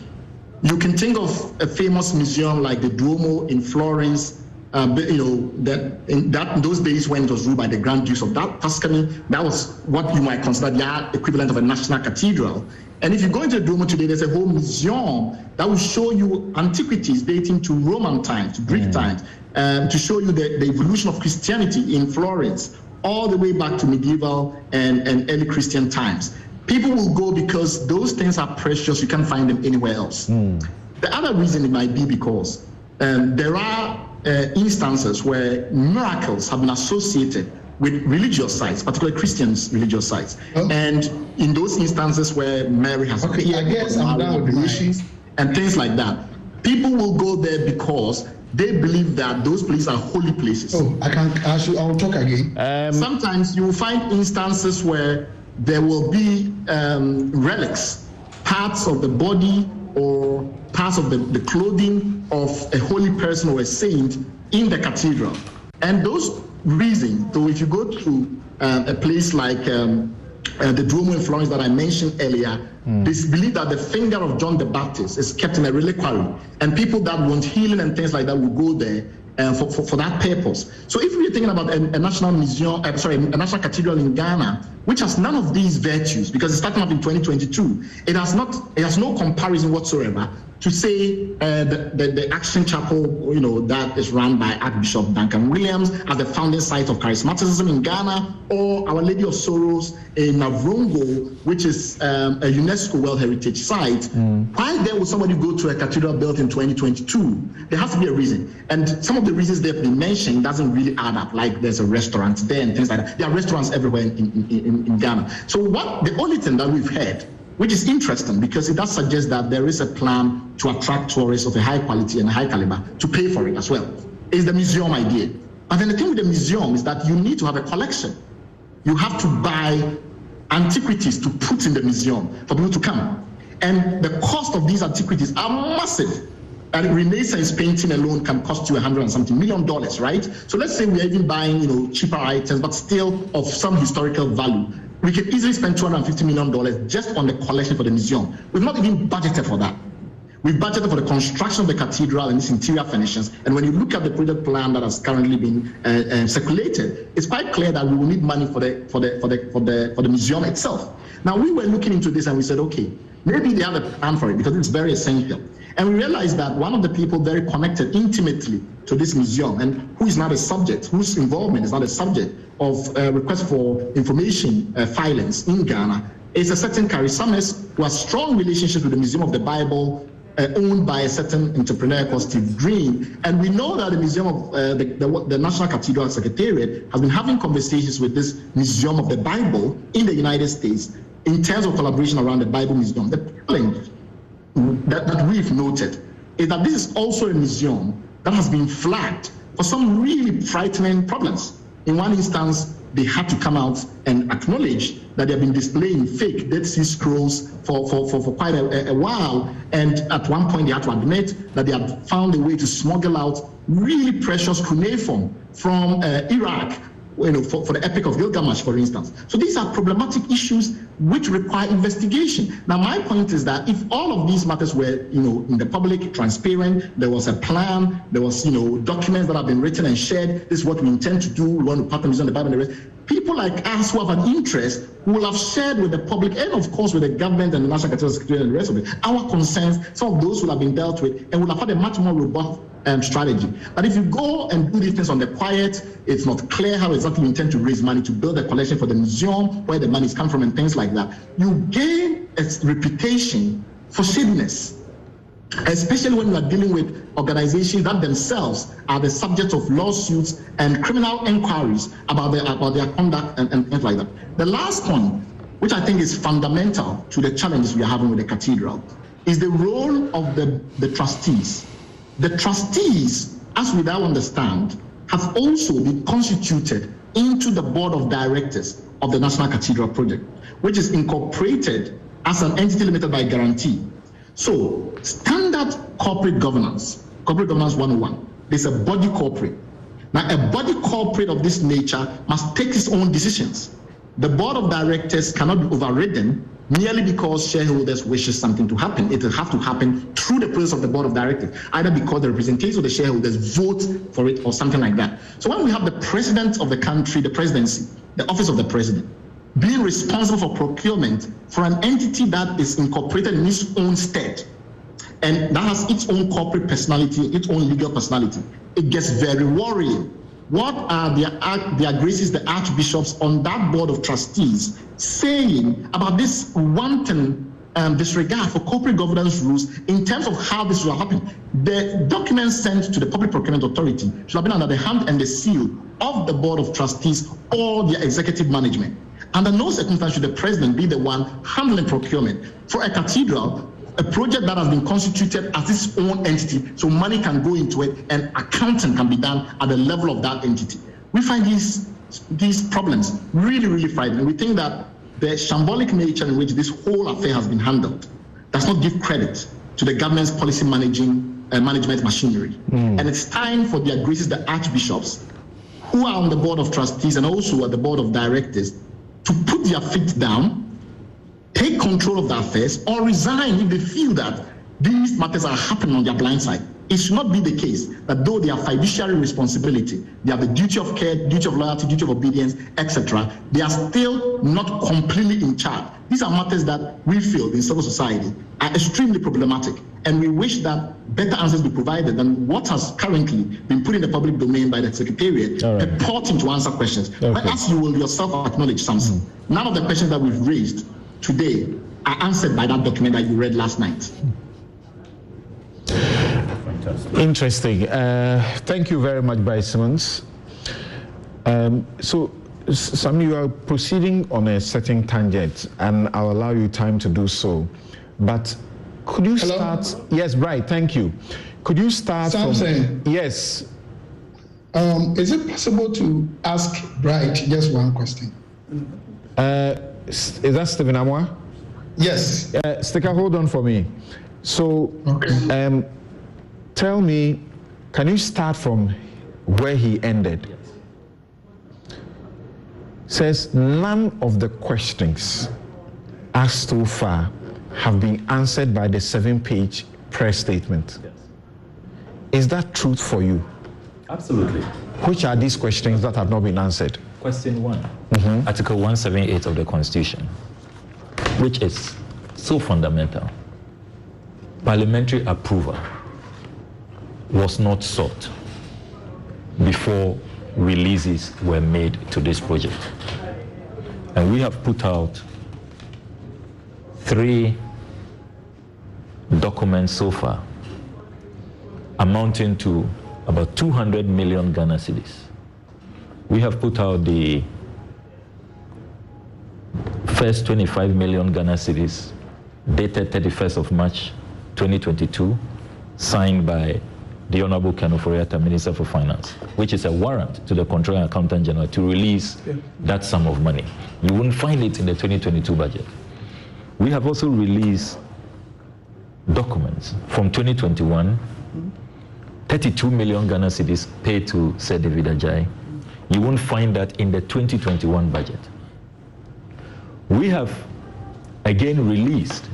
you can think of a famous museum like the Duomo in Florence, that in those days when it was ruled by the Grand Dukes of Tuscany, that was what you might consider the equivalent of a national cathedral. And if you go into the Duomo today, there's a whole museum that will show you antiquities dating to Roman times, to Greek times, to show you the evolution of Christianity in Florence, all the way back to medieval and early Christian times. People will go because those things are precious. You can't find them anywhere else. The other reason it might be because there are instances where miracles have been associated with religious sites, particularly Christians' religious sites. And in those instances where Mary has appeared, and things like that, people will go there because they believe that those places are holy places. I'll talk again. Sometimes you will find instances where there will be relics, parts of the body or parts of the clothing of a holy person or a saint in the cathedral. And those reasons, so if you go to a place like the Duomo in Florence that I mentioned earlier, they believe that the finger of John the Baptist is kept in a reliquary, and people that want healing and things like that will go there for that purpose. So if we're thinking about a national museum, a national cathedral in Ghana, which has none of these virtues, because it's starting up in 2022, it has no comparison whatsoever to say the Action Chapel, that is run by Archbishop Duncan Williams as the founding site of charismaticism in Ghana, or Our Lady of Sorrows in Navrongo, which is a UNESCO World Heritage Site. Why then would somebody go to a cathedral built in 2022? There has to be a reason. And some of the reasons they've been mentioned doesn't really add up, like there's a restaurant there and things like that. There are restaurants everywhere in Ghana. So the only thing that we've heard, which is interesting because it does suggest that there is a plan to attract tourists of a high quality and a high caliber to pay for it as well, is the museum idea. But then the thing with the museum is that you need to have a collection. You have to buy antiquities to put in the museum for people to come. And the cost of these antiquities are massive. And Renaissance painting alone can cost you $100 and something million, right? So let's say we're even buying, cheaper items, but still of some historical value. We can easily spend $250 million just on the collection for the museum. We've not even budgeted for that. We've budgeted for the construction of the cathedral and its interior furnishings. And when you look at the project plan that has currently been circulated, it's quite clear that we will need money for the museum itself. Now, we were looking into this and we said, okay, maybe they have a plan for it because it's very essential. And we realized that one of the people very connected intimately to this museum, and who is not a subject, whose involvement is not a subject of request for information filings in Ghana, is a certain Karisames who has strong relationships with the Museum of the Bible, owned by a certain entrepreneur called Steve Green. And we know that the Museum of the National Cathedral Secretariat has been having conversations with this Museum of the Bible in the United States in terms of collaboration around the Bible Museum. The challenge that we've noted is that this is also a museum that has been flagged for some really frightening problems. In one instance, they had to come out and acknowledge that they have been displaying fake Dead Sea Scrolls for quite a while. And at one point, they had to admit that they had found a way to smuggle out really precious cuneiform from Iraq, for the Epic of Gilgamesh, for instance. So these are problematic issues which require investigation. Now, my point is that if all of these matters were, in the public, transparent, there was a plan, there was, documents that have been written and shared, this is what we intend to do, we want to partner with the Bible and the rest, people like us who have an interest will have shared with the public and, of course, with the government and the National Cathedral Secretariat and the rest of it, our concerns. Some of those will have been dealt with and will have had a much more robust strategy. But if you go and do these things on the quiet, it's not clear how exactly you intend to raise money to build a collection for the museum, where the money's come from and things like that. You gain a reputation for shadiness, especially when you are dealing with organizations that themselves are the subject of lawsuits and criminal inquiries about their conduct and things like that. The last point, which I think is fundamental to the challenges we are having with the cathedral, is the role of the trustees. The trustees, as we now understand, have also been constituted into the board of directors of the National Cathedral Project, which is incorporated as an entity limited by guarantee. So, standard corporate governance 101, there's a body corporate. Now, a body corporate of this nature must take its own decisions. The board of directors cannot be overridden merely because shareholders wishes something to happen. It will have to happen through the process of the board of directors, either because the representatives of the shareholders vote for it or something like that. So when we have the president of the country, the presidency, the office of the president, being responsible for procurement for an entity that is incorporated in its own state, and that has its own corporate personality, its own legal personality, it gets very worrying. What are their graces, the archbishops on that board of trustees saying about this wanton disregard for corporate governance rules in terms of how this will happen? The documents sent to the Public Procurement Authority should have been under the hand and the seal of the board of trustees or their executive management. Under no circumstance should the president be the one handling procurement for a cathedral, a project that has been constituted as its own entity, so money can go into it and accounting can be done at the level of that entity. We find these problems really, really frightening. We think that the shambolic nature in which this whole affair has been handled does not give credit to the government's policy management machinery. And it's time for their graces, the archbishops, who are on the board of trustees and also at the board of directors, to put their feet down, take control of the affairs, or resign if they feel that these matters are happening on their blind side. It should not be the case that though they have fiduciary responsibility, they have the duty of care, duty of loyalty, duty of obedience, etc., they are still not completely in charge. These are matters that we feel in civil society are extremely problematic, and we wish that better answers be provided than what has currently been put in the public domain by the Secretariat, purporting to answer questions. But as you will yourself acknowledge, Samson, none of the questions that we've raised today are answered by that document that you read last night. Interesting. Thank you very much, Bryce Simmons. So, Sam, you are proceeding on a certain tangent, and I'll allow you time to do so. But could you start? Yes, Bright, thank you. Could you start Samson, yes. Is it possible to ask Bright just one question? Is that Stephen Amwa? Yes. Sticker, hold on for me. So, okay. Tell me, can you start from where he ended? Yes. Says none of the questions asked so far have been answered by the 7-page press statement. Yes. Is that truth for you? Absolutely. Which are these questions that have not been answered? Question 1, Article 178 of the Constitution, which is so fundamental. Parliamentary approval was not sought before releases were made to this project. And we have put out 3 documents so far, amounting to about 200 million Ghana cedis. We have put out the first 25 million Ghana cedis, dated 31st of March 2022, signed by the Honorable Ken Ofori-Atta, Minister for Finance, which is a warrant to the Controller and Accountant General to release that sum of money. You won't find it in the 2022 budget. We have also released documents from 2021, 32 million Ghana cedis paid to Sir David Ajayi. You won't find that in the 2021 budget. We have again released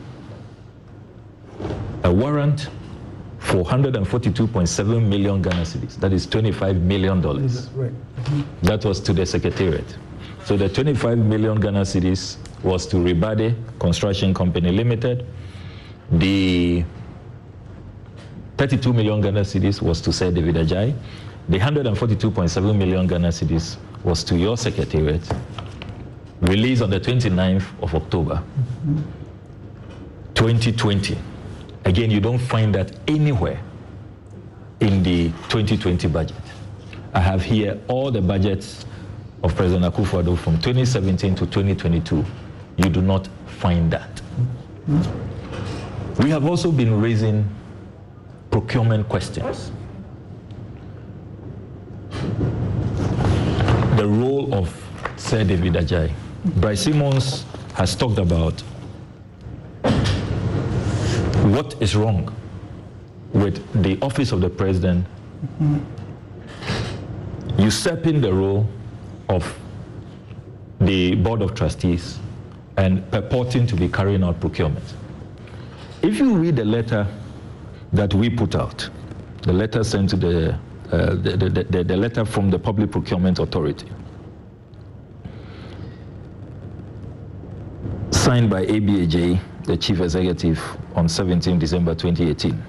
a warrant for 142.7 million Ghana cedis. That is $25 million. Right. That was to the Secretariat. So the 25 million Ghana cedis was to Ribade Construction Company Limited. The 32 million Ghana cedis was to Sir David Ajayi. The 142.7 million Ghana cedis was to your Secretariat, released on the 29th of October, 2020. Again, you don't find that anywhere in the 2020 budget. I have here all the budgets of President Akufo-Addo from 2017 to 2022. You do not find that. We have also been raising procurement questions. The role of Sir David Ajayi. Bryce Simmons has talked about what is wrong with the office of the president usurping the role of the board of trustees and purporting to be carrying out procurement. If you read the letter that we put out, the letter sent to the letter from the Public Procurement Authority, signed by ABAJ, the Chief Executive, on 17 December 2018.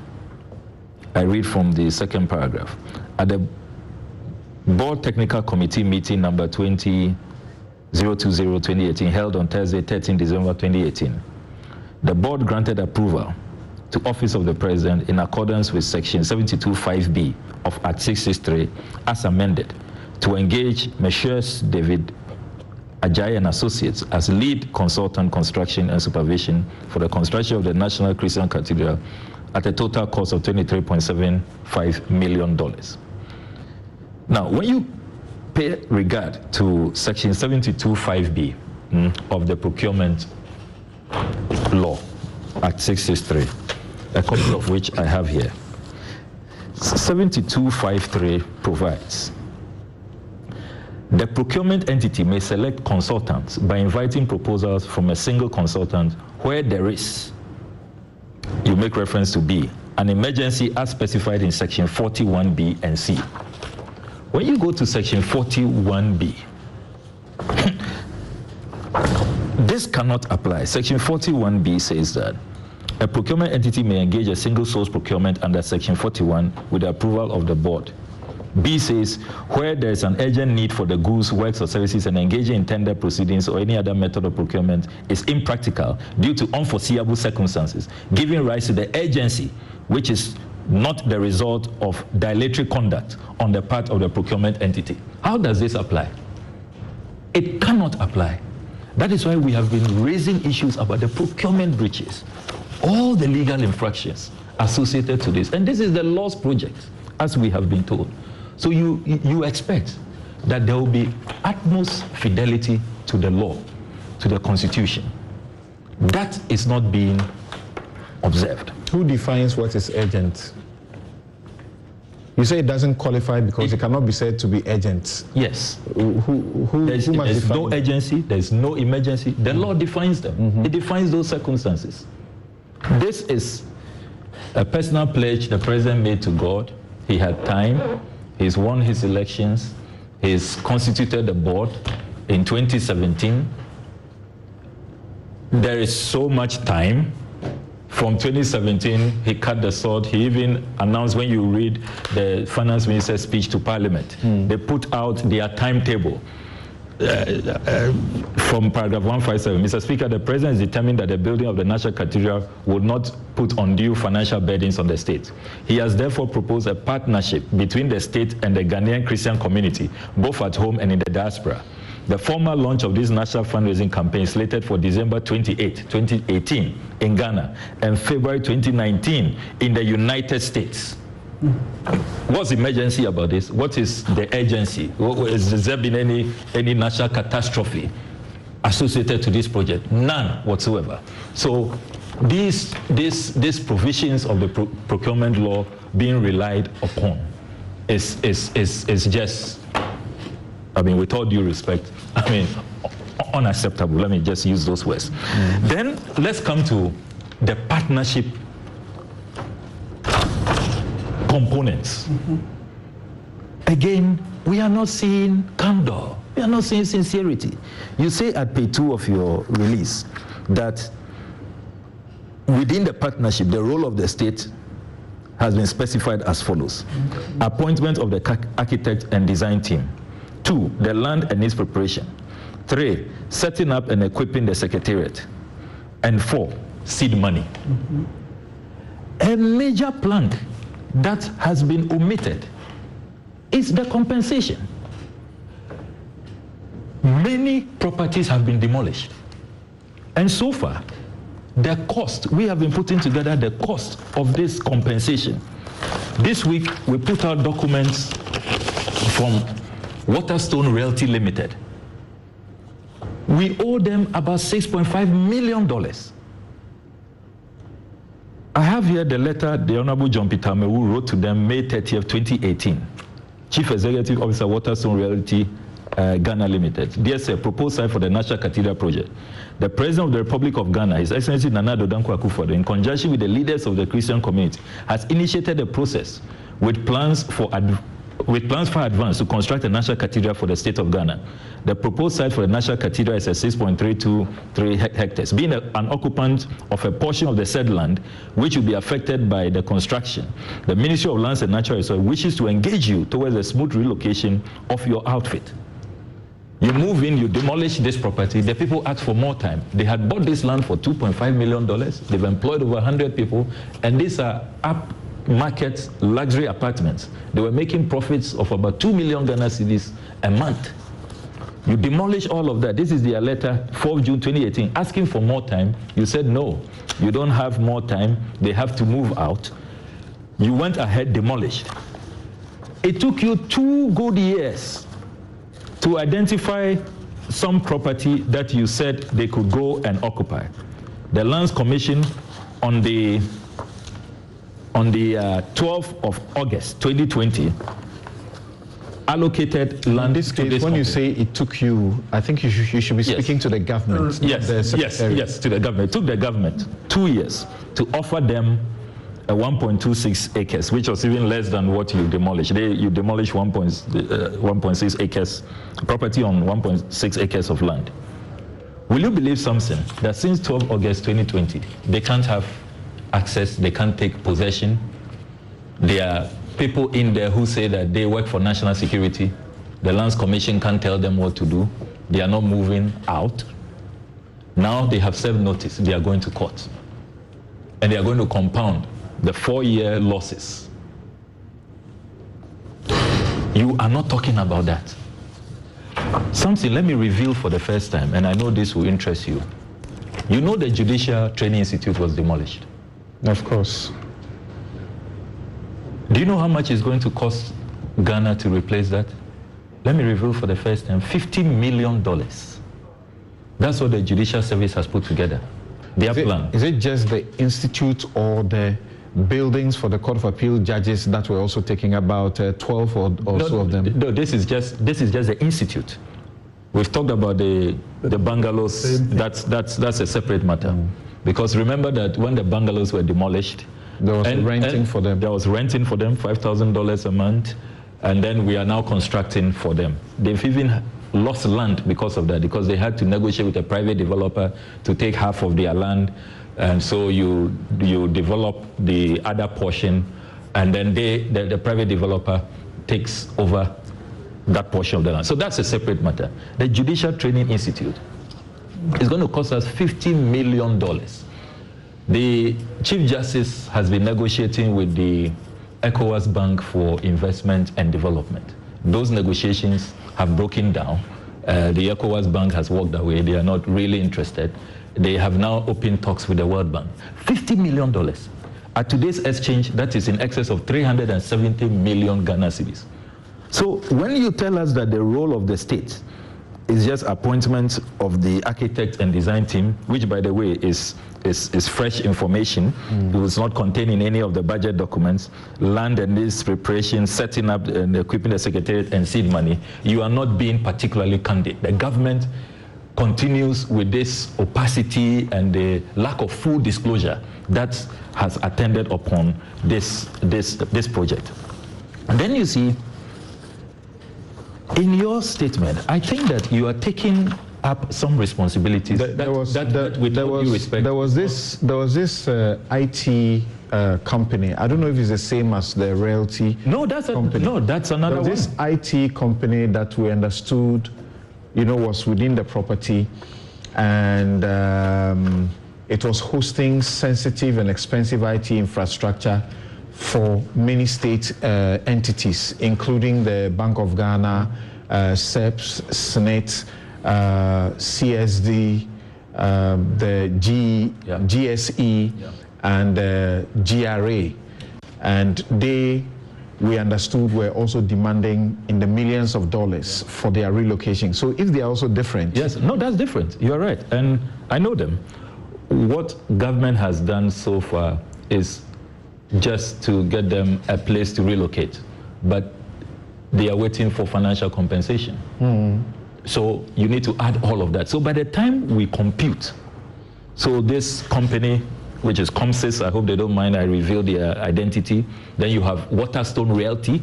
I read from the second paragraph. At the Board Technical Committee meeting number 20/020/2018 held on Thursday, 13 December 2018, the board granted approval to Office of the President in accordance with Section 72(5)(b) of Act 663 as amended to engage Messrs. David Ajay and Associates as lead consultant construction and supervision for the construction of the National Christian Cathedral at a total cost of $23.75 million. Now, when you pay regard to Section 72(5)(b) of the Procurement Law, Act 663, a copy of which I have here, 72(5)(3) provides the procurement entity may select consultants by inviting proposals from a single consultant where there is, you make reference to B, an emergency as specified in Section 41(b) and C. When you go to Section 41(b), this cannot apply. Section 41(b) says that a procurement entity may engage a single source procurement under Section 41 with the approval of the board. B says, where there is an urgent need for the goods, works, or services and engaging in tender proceedings or any other method of procurement is impractical due to unforeseeable circumstances, giving rise to the urgency, which is not the result of dilatory conduct on the part of the procurement entity. How does this apply? It cannot apply. That is why we have been raising issues about the procurement breaches, all the legal infractions associated to this. And this is the lost project, as we have been told. So you expect that there will be utmost fidelity to the law, to the Constitution. That is not being observed. Who defines what is urgent? You say it doesn't qualify because it cannot be said to be urgent. Yes. There's no urgency, there's no emergency. The law defines them. It defines those circumstances. This is a personal pledge the president made to God. He had time. He's won his elections. He's constituted the board in 2017. There is so much time. From 2017, he cut the sword. He even announced, when you read the finance minister's speech to parliament, they put out their timetable. From paragraph 157, Mr. Speaker, the President is determined that the building of the National Cathedral will not put undue financial burdens on the state. He has therefore proposed a partnership between the state and the Ghanaian Christian community, both at home and in the diaspora. The formal launch of this national fundraising campaign is slated for December 28, 2018 in Ghana and February 2019 in the United States. What's the emergency about this? What is the urgency? Has there been any national catastrophe associated to this project? None whatsoever. So these provisions of the procurement law being relied upon is just, I mean, with all due respect, I mean, unacceptable. Let me just use those words. Then let's come to the partnership components. Again, we are not seeing candor. We are not seeing sincerity. You say at page 2 of your release that within the partnership, the role of the state has been specified as follows. Appointment of the architect and design team. 2, the land and its preparation. 3, setting up and equipping the secretariat. And 4, seed money. A major plank that has been omitted is the compensation. Many properties have been demolished. And so far, the cost, we have been putting together the cost of this compensation. This week, we put out documents from Waterstone Realty Limited. We owe them about $6.5 million. I have here the letter the Honorable John Peter Mewu wrote to them May 30th, 2018. Chief Executive Officer, Waterstone Realty Ghana Limited. Dear sir, proposed site for the National Cathedral project. The President of the Republic of Ghana, His Excellency Nana Addo Dankwa Akufo-Addo, in conjunction with the leaders of the Christian community, has initiated a process with plans far advanced to construct a national cathedral for the state of Ghana. The proposed site for the national cathedral is at 6.323 hectares. Being an occupant of a portion of the said land, which will be affected by the construction, the Ministry of Lands and Natural Resources wishes to engage you towards a smooth relocation of your outfit. You move in, you demolish this property, the people ask for more time. They had bought this land for $2.5 million. They've employed over 100 people, and these are upmarket luxury apartments. They were making profits of about 2 million Ghana cedis a month. You demolish all of that. This is their letter, 4th June 2018, asking for more time. You said no, you don't have more time. They have to move out. You went ahead, demolished. It took you 2 good years to identify some property that you said they could go and occupy. The Lands Commission on the 12th of August 2020 allocated land. In this case, when company. you say it took you, I think you should be speaking to the government. Yes, to the government. It took the government 2 years to offer them 1.26 acres, which was even less than what you demolished. You demolished 1.6 acres, property on 1.6 acres of land. Will you believe something? That since 12 August 2020, they can't have access, they can't take possession. There are people in there who say that they work for national security. The Lands Commission can't tell them what to do. They are not moving out. Now they have served notice. They are going to court. And they are going to compound the 4-year losses. You are not talking about that. Something, let me reveal for the first time, and I know this will interest you. You know the Judicial Training Institute was demolished? Of course. Do you know how much it's going to cost Ghana to replace that? Let me reveal for the first time, $50 million. That's what the Judicial Service has put together. Their plan. Is it just the institute or the buildings for the Court of Appeal judges that were also taking about 12 or so of them? No, this is just the institute. We've talked about the bungalows. That's a separate matter. Because remember that when the bungalows were demolished, there was renting for them. There was renting for them, $5,000 a month, and then we are now constructing for them. They've even lost land because of that, because they had to negotiate with a private developer to take half of their land. And so you develop the other portion, and then the private developer takes over that portion of the land. So that's a separate matter. The Judicial Training Institute is going to cost us $50 million. The Chief Justice has been negotiating with the ECOWAS Bank for Investment and Development. Those negotiations have broken down. The ECOWAS Bank has walked away. They are not really interested. They have now opened talks with the World Bank. $50 million. At today's exchange, that is in excess of 370 million Ghana cedis. So when you tell us that the role of the state is just appointment of the architect and design team, which by the way is fresh information, it was not contained in any of the budget documents, land and this preparation, setting up and equipping the secretariat and seed money, you are not being particularly candid. The government continues with this opacity and the lack of full disclosure that has attended upon this project. And then you see, in your statement, I think that you are taking up some responsibilities. There was this IT company. I don't know if it's the same as the realty. No, that's another one. This IT company that we understood, was within the property, and it was hosting sensitive and expensive IT infrastructure for many state entities, including the Bank of Ghana, SEPS, SNET, CSD, the GSE, and GRA. And we understood, were also demanding in the millions of dollars for their relocation. So if they are also different. Yes, no, that's different. You're right. And I know them. What government has done so far is just to get them a place to relocate. But they are waiting for financial compensation. So you need to add all of that. So by the time we compute, so this company, which is Comsys, I hope they don't mind I reveal their identity. Then you have Waterstone Realty.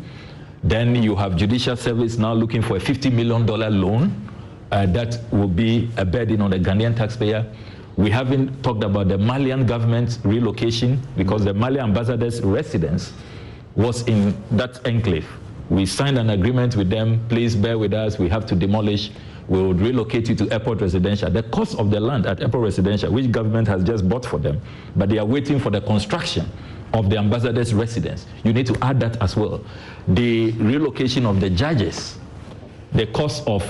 Then you have Judicial Service now looking for a $50 million loan. That will be a burden on the Ghanaian taxpayer. We haven't talked about the Malian government relocation because the Malian ambassador's residence was in that enclave. We signed an agreement with them. Please bear with us. We have to demolish. We would relocate you to Airport Residential. The cost of the land at Airport Residential, which government has just bought for them, but they are waiting for the construction of the ambassador's residence. You need to add that as well. The relocation of the judges, the cost of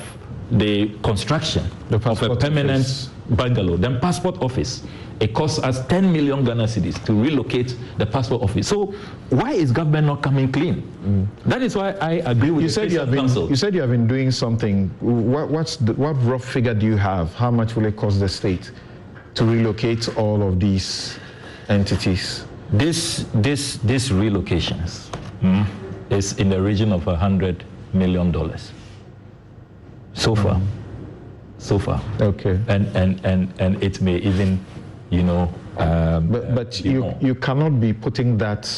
the construction of a permanent bungalow, then passport office. It costs us 10 million Ghana cedis to relocate the passport office. So why is government not coming clean? That is why I agree with council. You said you have been doing something. What rough figure do you have? How much will it cost the state to relocate all of these entities? This relocations is in the region of $100 million. So far. Okay. And it may even, but you cannot be putting that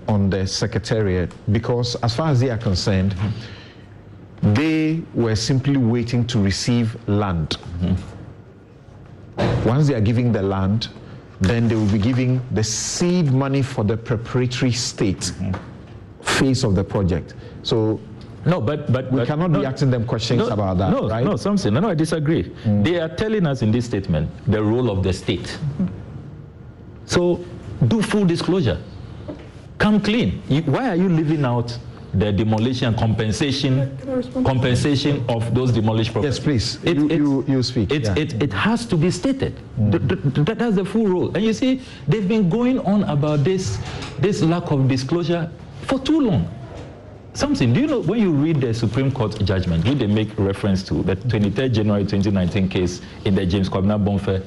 on the secretariat, because as far as they are concerned, they were simply waiting to receive land. Once they are giving the land, then they will be giving the seed money for the preparatory state phase of the project. So no, but we cannot be asking them questions about that, right? No, something. No, I disagree. They are telling us in this statement the role of the state. So do full disclosure. Come clean. Why are you leaving out the demolition and compensation of those demolished properties? Yes, please. You speak. It has to be stated. That's the full role. And you see, they've been going on about this lack of disclosure for too long. Something, do you know, when you read the Supreme Court judgment, do they make reference to the 23rd January 2019 case in the James Kwabena Bonfe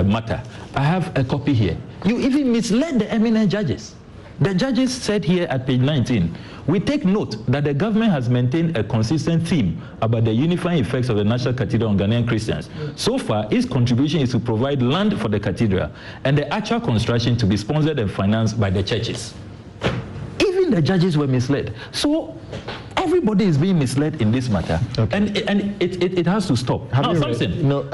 matter? I have a copy here. You even misled the eminent judges. The judges said here at page 19, we take note that the government has maintained a consistent theme about the unifying effects of the National Cathedral on Ghanaian Christians. So far, its contribution is to provide land for the cathedral and the actual construction to be sponsored and financed by the churches. The judges were misled. So everybody is being misled in this matter. Okay. And it has to stop. I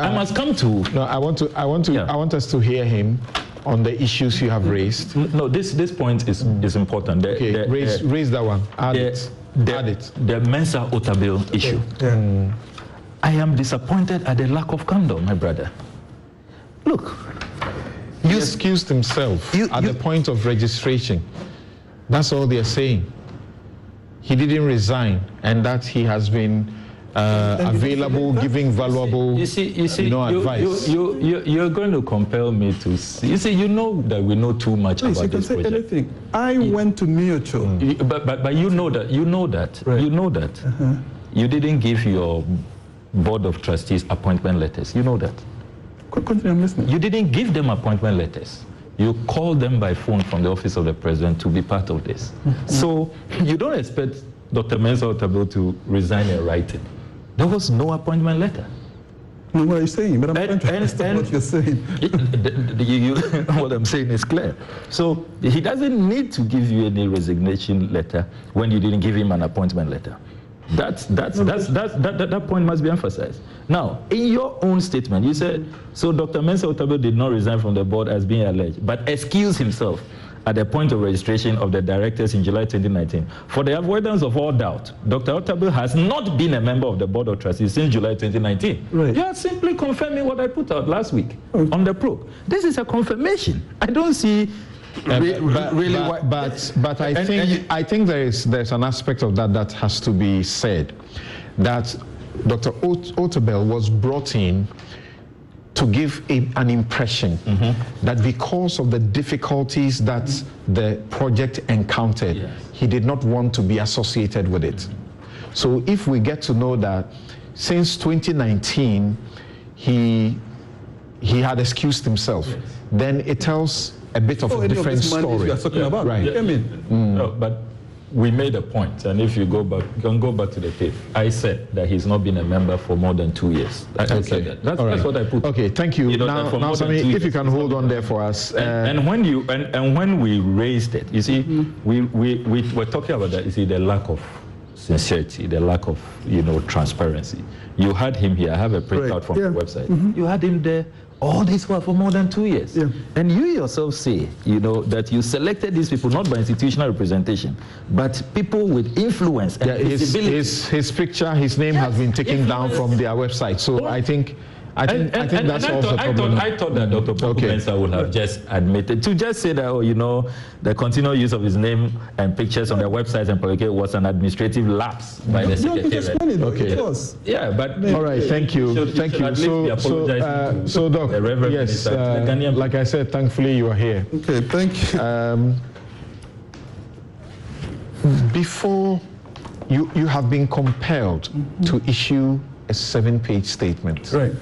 must come to. No, I want us to hear him on the issues you have raised. No, this point is important. Raise that one. Add it. The Mensa Otabil issue. I am disappointed at the lack of candor, my brother. Look, he excused himself at the point of registration. That's all they're saying. He didn't resign, and that he has been available, giving valuable advice. You're going to compel me to see. You see, you know that we know too much about this project. Anything. I went to Mutual. But you know that. Right. You know that. You didn't give your board of trustees appointment letters. You know that. Continue, I'm listening. You didn't give them appointment letters. You call them by phone from the office of the president to be part of this. So you don't expect Dr. Mensa Otabil to resign in writing. There was no appointment letter. No, what are you saying? But I'm trying to understand what you're saying. What I'm saying is clear. So he doesn't need to give you any resignation letter when you didn't give him an appointment letter. That point must be emphasized. Now, in your own statement, you said, so Dr. Mensa Otabil did not resign from the board as being alleged, but excused himself at the point of registration of the directors in July 2019. For the avoidance of all doubt, Dr. Otabil has not been a member of the board of trustees since July 2019. Right. You are simply confirming what I put out last week on the probe. This is a confirmation. I don't see. But I think there's an aspect of that has to be said, that Dr. Otabil was brought in to give an impression that because of the difficulties that the project encountered, he did not want to be associated with it. So if we get to know that since 2019 he had excused himself, then it tells a bit of a different story. You're talking about. Right. No, but we made a point, and if you go back, you can go back to the tape. I said that he's not been a member for more than 2 years. I said that. That's what I put. Okay, thank you. Now, Sammy, if you can hold on there for us. And when we raised it, you see, we were talking about that. You see, the lack of sincerity, the lack of transparency. You had him here. I have a printout from the website. You had him there all this while for more than 2 years. And you yourself say, that you selected these people not by institutional representation, but people with influence and visibility. His picture, his name has been taken down from their website. So I think that's also a problem. I thought that Dr. Mensa would have just admitted to just say that, the continual use of his name and pictures on their websites and publication was an administrative lapse by the secretariat. Okay. Yeah, but all right. Thank you. Thank you. So, Doc. Yes. Like I said, thankfully you are here. Okay. Thank you. Before you have been compelled to issue a 7-page statement. Right.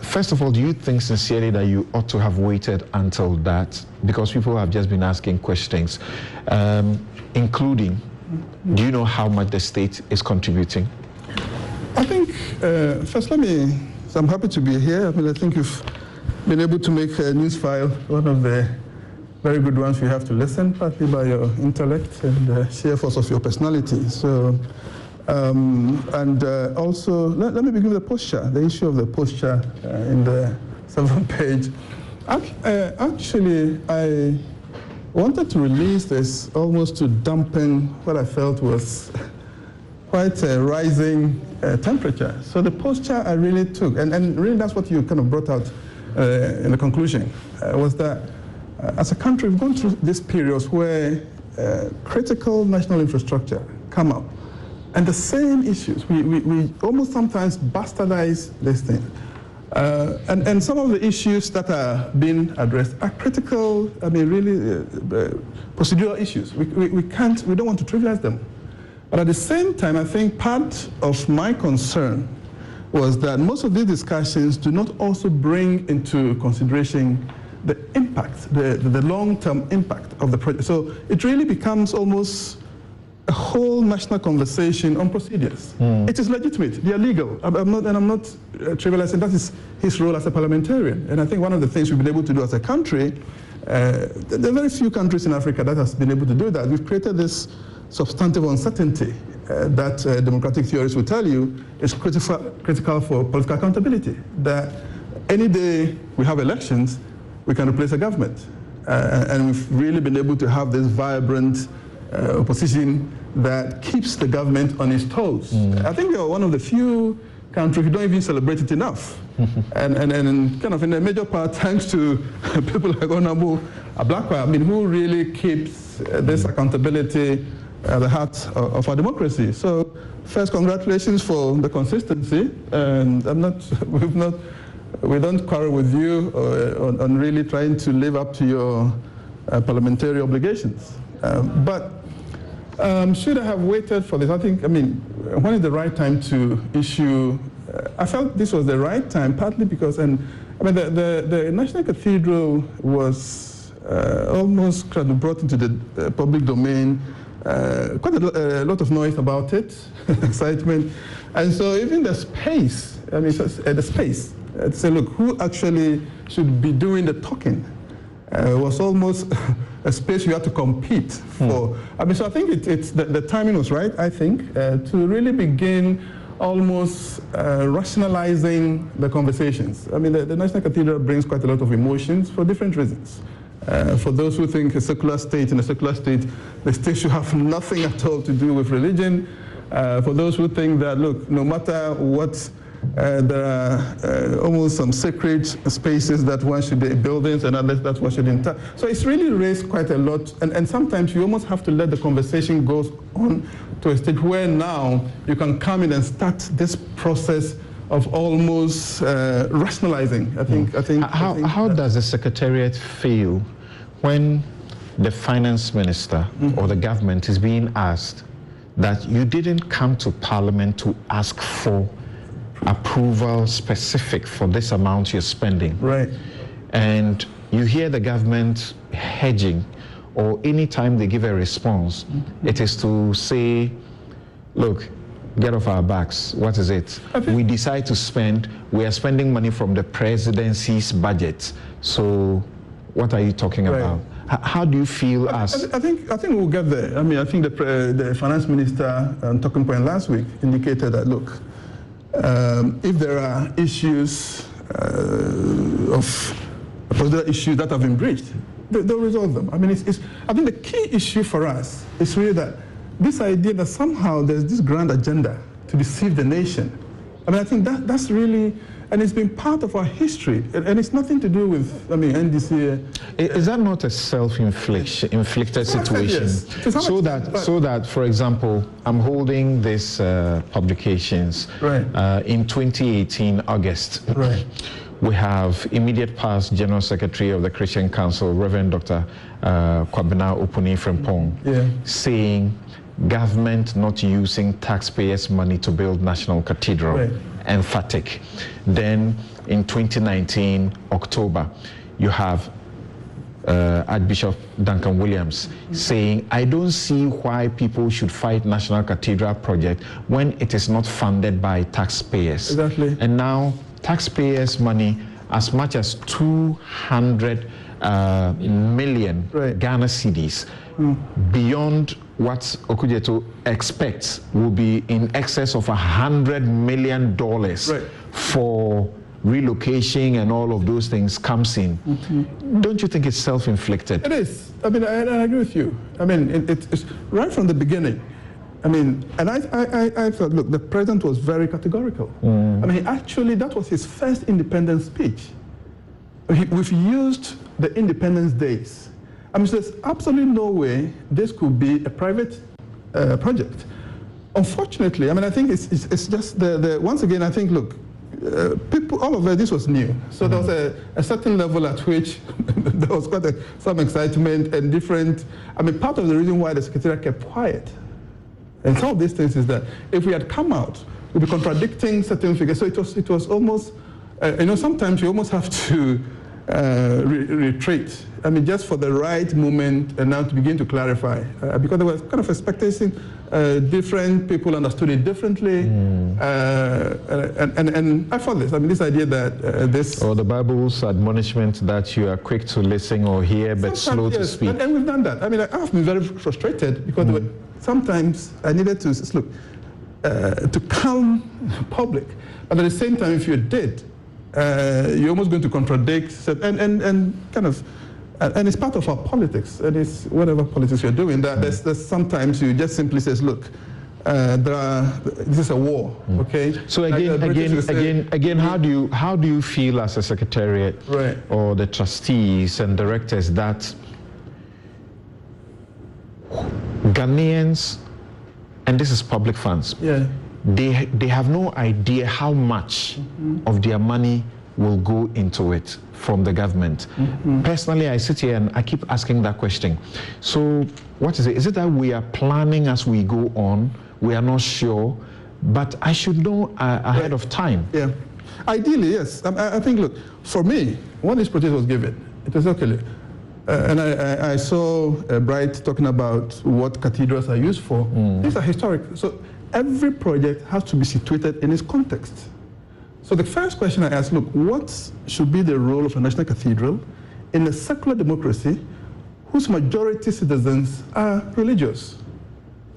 First of all, do you think sincerely that you ought to have waited until that? Because people have just been asking questions, including, do you know how much the state is contributing? I think, first I'm happy to be here. I think you've been able to make a Newsfile one of the very good ones. You have to listen, partly by your intellect and sheer force of your personality. So. Also, let me begin with the posture, the issue of the posture in the 7-page. Actually, I wanted to release this almost to dampen what I felt was quite a rising temperature. So the posture I really took, and really that's what you kind of brought out in the conclusion, was that as a country, we've gone through these periods where critical national infrastructure come up. And the same issues, we almost sometimes bastardize this thing. And some of the issues that are being addressed are critical, really procedural issues. We don't want to trivialize them. But at the same time, I think part of my concern was that most of these discussions do not also bring into consideration the impact, the long-term impact of the project. So it really becomes almost a whole national conversation on procedures. It is legitimate, they are legal. I'm not trivializing, that is his role as a parliamentarian. And I think one of the things we've been able to do as a country, there are very few countries in Africa that has been able to do that. We've created this substantive uncertainty that democratic theorists will tell you is critical for political accountability. That any day we have elections, we can replace a government. And we've really been able to have this vibrant opposition that keeps the government on its toes. I think we are one of the few countries who don't even celebrate it enough. and kind of in a major part thanks to people like Honorable Ablakwa, who really keeps this accountability at the heart of our democracy. So first, congratulations for the consistency. And we don't quarrel with you on really trying to live up to your parliamentary obligations. But should I have waited for this? I think, when is the right time to issue? I felt this was the right time, partly because, the National Cathedral was almost kind of brought into the public domain. Quite a lot of noise about it, excitement, and so even the space. The space to say, look, who actually should be doing the talking? Was almost a space you had to compete for. So I think the timing was right, I think, to really begin almost rationalizing the conversations. The National Cathedral brings quite a lot of emotions for different reasons. For those who think in a secular state, the state should have nothing at all to do with religion. For those who think that, look, no matter what, there are almost some sacred spaces that one should be buildings and others that one shouldn't. So it's really raised quite a lot, and sometimes you almost have to let the conversation go on to a stage where now you can come in and start this process of almost rationalizing. I think. How does the Secretariat feel when the finance minister or the government is being asked that you didn't come to Parliament to ask for approval specific for this amount you're spending? Right. And you hear the government hedging or any time they give a response, it is to say, look, get off our backs. What is it? We decide to spend, we are spending money from the presidency's budget. So what are you talking about? How do you feel as... I think we'll get there. I mean, I think the finance minister talking point last week indicated that, look, if there are issues of procedural issues that have been breached, they'll resolve them. I mean, I think the key issue for us is really that this idea that somehow there's this grand agenda to deceive the nation. I mean, I think that's really, and it's been part of our history, and it's nothing to do with, I mean, NDC. Is that not a self-inflicted situation? Yes. So that, for example, I'm holding these publications in 2018 August. Right. We have immediate past General Secretary of the Christian Council, Reverend Dr. Kwabena Opuni Frimpong, saying government not using taxpayers' money to build National Cathedral. Emphatic. Then in 2019 October, you have Archbishop Duncan Williams saying, I don't see why people should fight National Cathedral project when it is not funded by taxpayers. Exactly. And now taxpayers' money, as much as 200 million Ghana cedis, beyond what Okudzeto expects, will be in excess of $100 million for relocation and all of those things comes in. Don't you think it's self-inflicted? It is. I mean, I agree with you. I mean, it's right from the beginning. I mean, and I thought, look, the president was very categorical. I mean, actually, that was his first independence speech. We've used the independence days. I mean, there's absolutely no way this could be a private project. Unfortunately, I mean, I think it's just once again, I think, look, people, all of this was new. So there was a certain level at which there was quite some excitement and different. I mean, part of the reason why the Secretariat kept quiet and some of these things is that if we had come out, we'd be contradicting certain figures. So it was almost, sometimes you almost have to retreat. I mean, just for the right moment and now to begin to clarify, because there was kind of expectation, different people understood it differently, and I thought this. I mean, this idea that this or the Bible's admonishment that you are quick to listen or hear but slow to speak. And we've done that. I mean, I've been very frustrated because sometimes I needed to look to calm public, but at the same time, if you did, you're almost going to contradict and kind of. And it's part of our politics, and it's whatever politics you're doing. That there's sometimes you just simply says, look, this is a war, okay? So again, how do you feel as a secretariat or the trustees and directors that Ghanaians, and this is public funds, they have no idea how much of their money will go into it from the government. Personally, I sit here and I keep asking that question. So what is it? Is it that we are planning as we go on? We are not sure, but I should know ahead of time. Yeah, ideally, yes. I think, look, for me, when this project was given, it was okay. And I saw Bright talking about what cathedrals are used for. These are historic. So every project has to be situated in its context. So the first question I asked, look, what should be the role of a national cathedral in a secular democracy whose majority citizens are religious?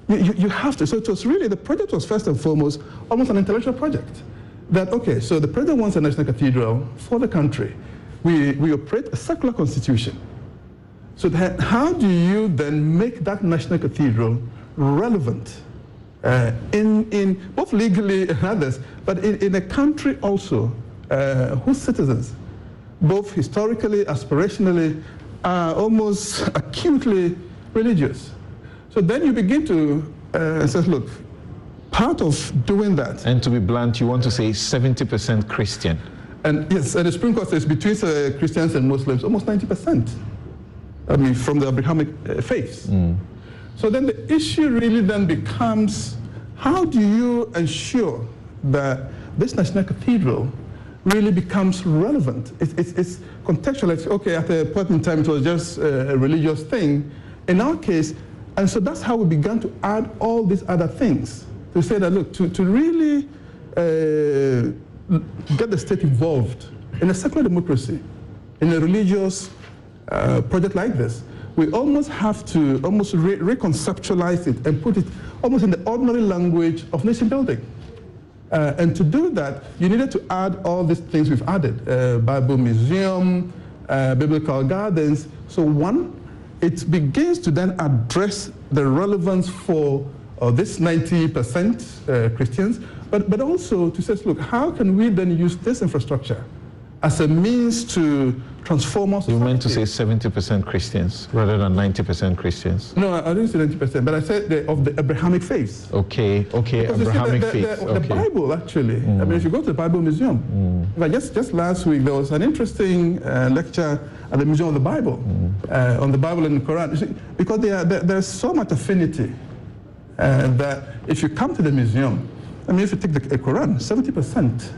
You have to. So it was really, the project was first and foremost almost an intellectual project. That, okay, so the president wants a national cathedral for the country. We operate a secular constitution. So how do you then make that national cathedral relevant? In both legally and others, but in a country also whose citizens, both historically, aspirationally, are almost acutely religious. So then you begin to say, look, part of doing that. And to be blunt, you want to say 70% Christian. And yes, and the Supreme Court says between Christians and Muslims, almost 90%. I mean, from the Abrahamic faiths. So then the issue really then becomes, how do you ensure that this national cathedral really becomes relevant? It's contextual. Okay, at a point in time it was just a religious thing, In our case, and so that's how we began to add all these other things to say that, look, to really get the state involved in a secular democracy, in a religious project like this, we almost have to reconceptualize it and put it almost in the ordinary language of nation building. And to do that, you needed to add all these things we've added, Bible Museum, biblical gardens. So one, it begins to then address the relevance for this 90% Christians, but also to say, look, how can we then use this infrastructure as a means to transform our society? You meant to say 70% Christians rather than 90% Christians? No, I didn't say 90%, but I said of the Abrahamic faith. Okay, Abrahamic faith. The Bible, actually. I mean, if you go to the Bible Museum, just last week there was an interesting lecture at the Museum of the Bible on the Bible and the Quran. You see, because there's so much affinity that if you come to the museum, I mean, if you take the Quran, 70%,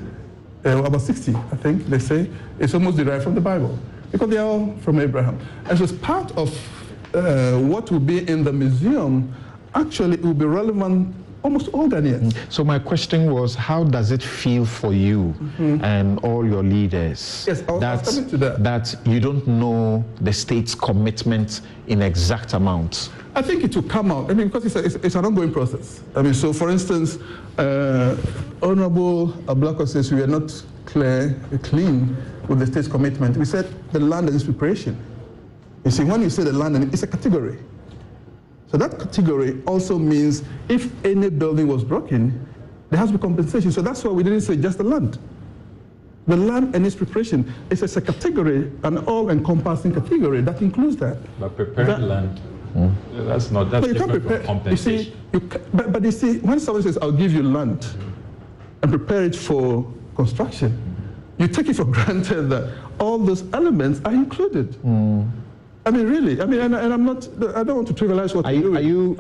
about 60, I think they say, it's almost derived from the Bible, because they are all from Abraham. And so as part of what will be in the museum, actually it will be relevant almost all Ghanaians. So my question was, how does it feel for you and all your leaders? Yes, I was coming to that. That you don't know the state's commitment in exact amounts? I think it will come out. I mean, because it's an ongoing process. I mean, so for instance, Honorable Ablako says we are not clean with the state's commitment. We said the land and its preparation. You see, when you say the land, it's a category. So that category also means if any building was broken, there has to be compensation. So that's why we didn't say just the land. The land and its preparation is a category, an all-encompassing category that includes that. But preparing land, that's different from compensation. But you see, when someone says, I'll give you land and prepare it for construction, you take it for granted that all those elements are included. I mean, really. I mean, and I'm not. I don't want to trivialize what you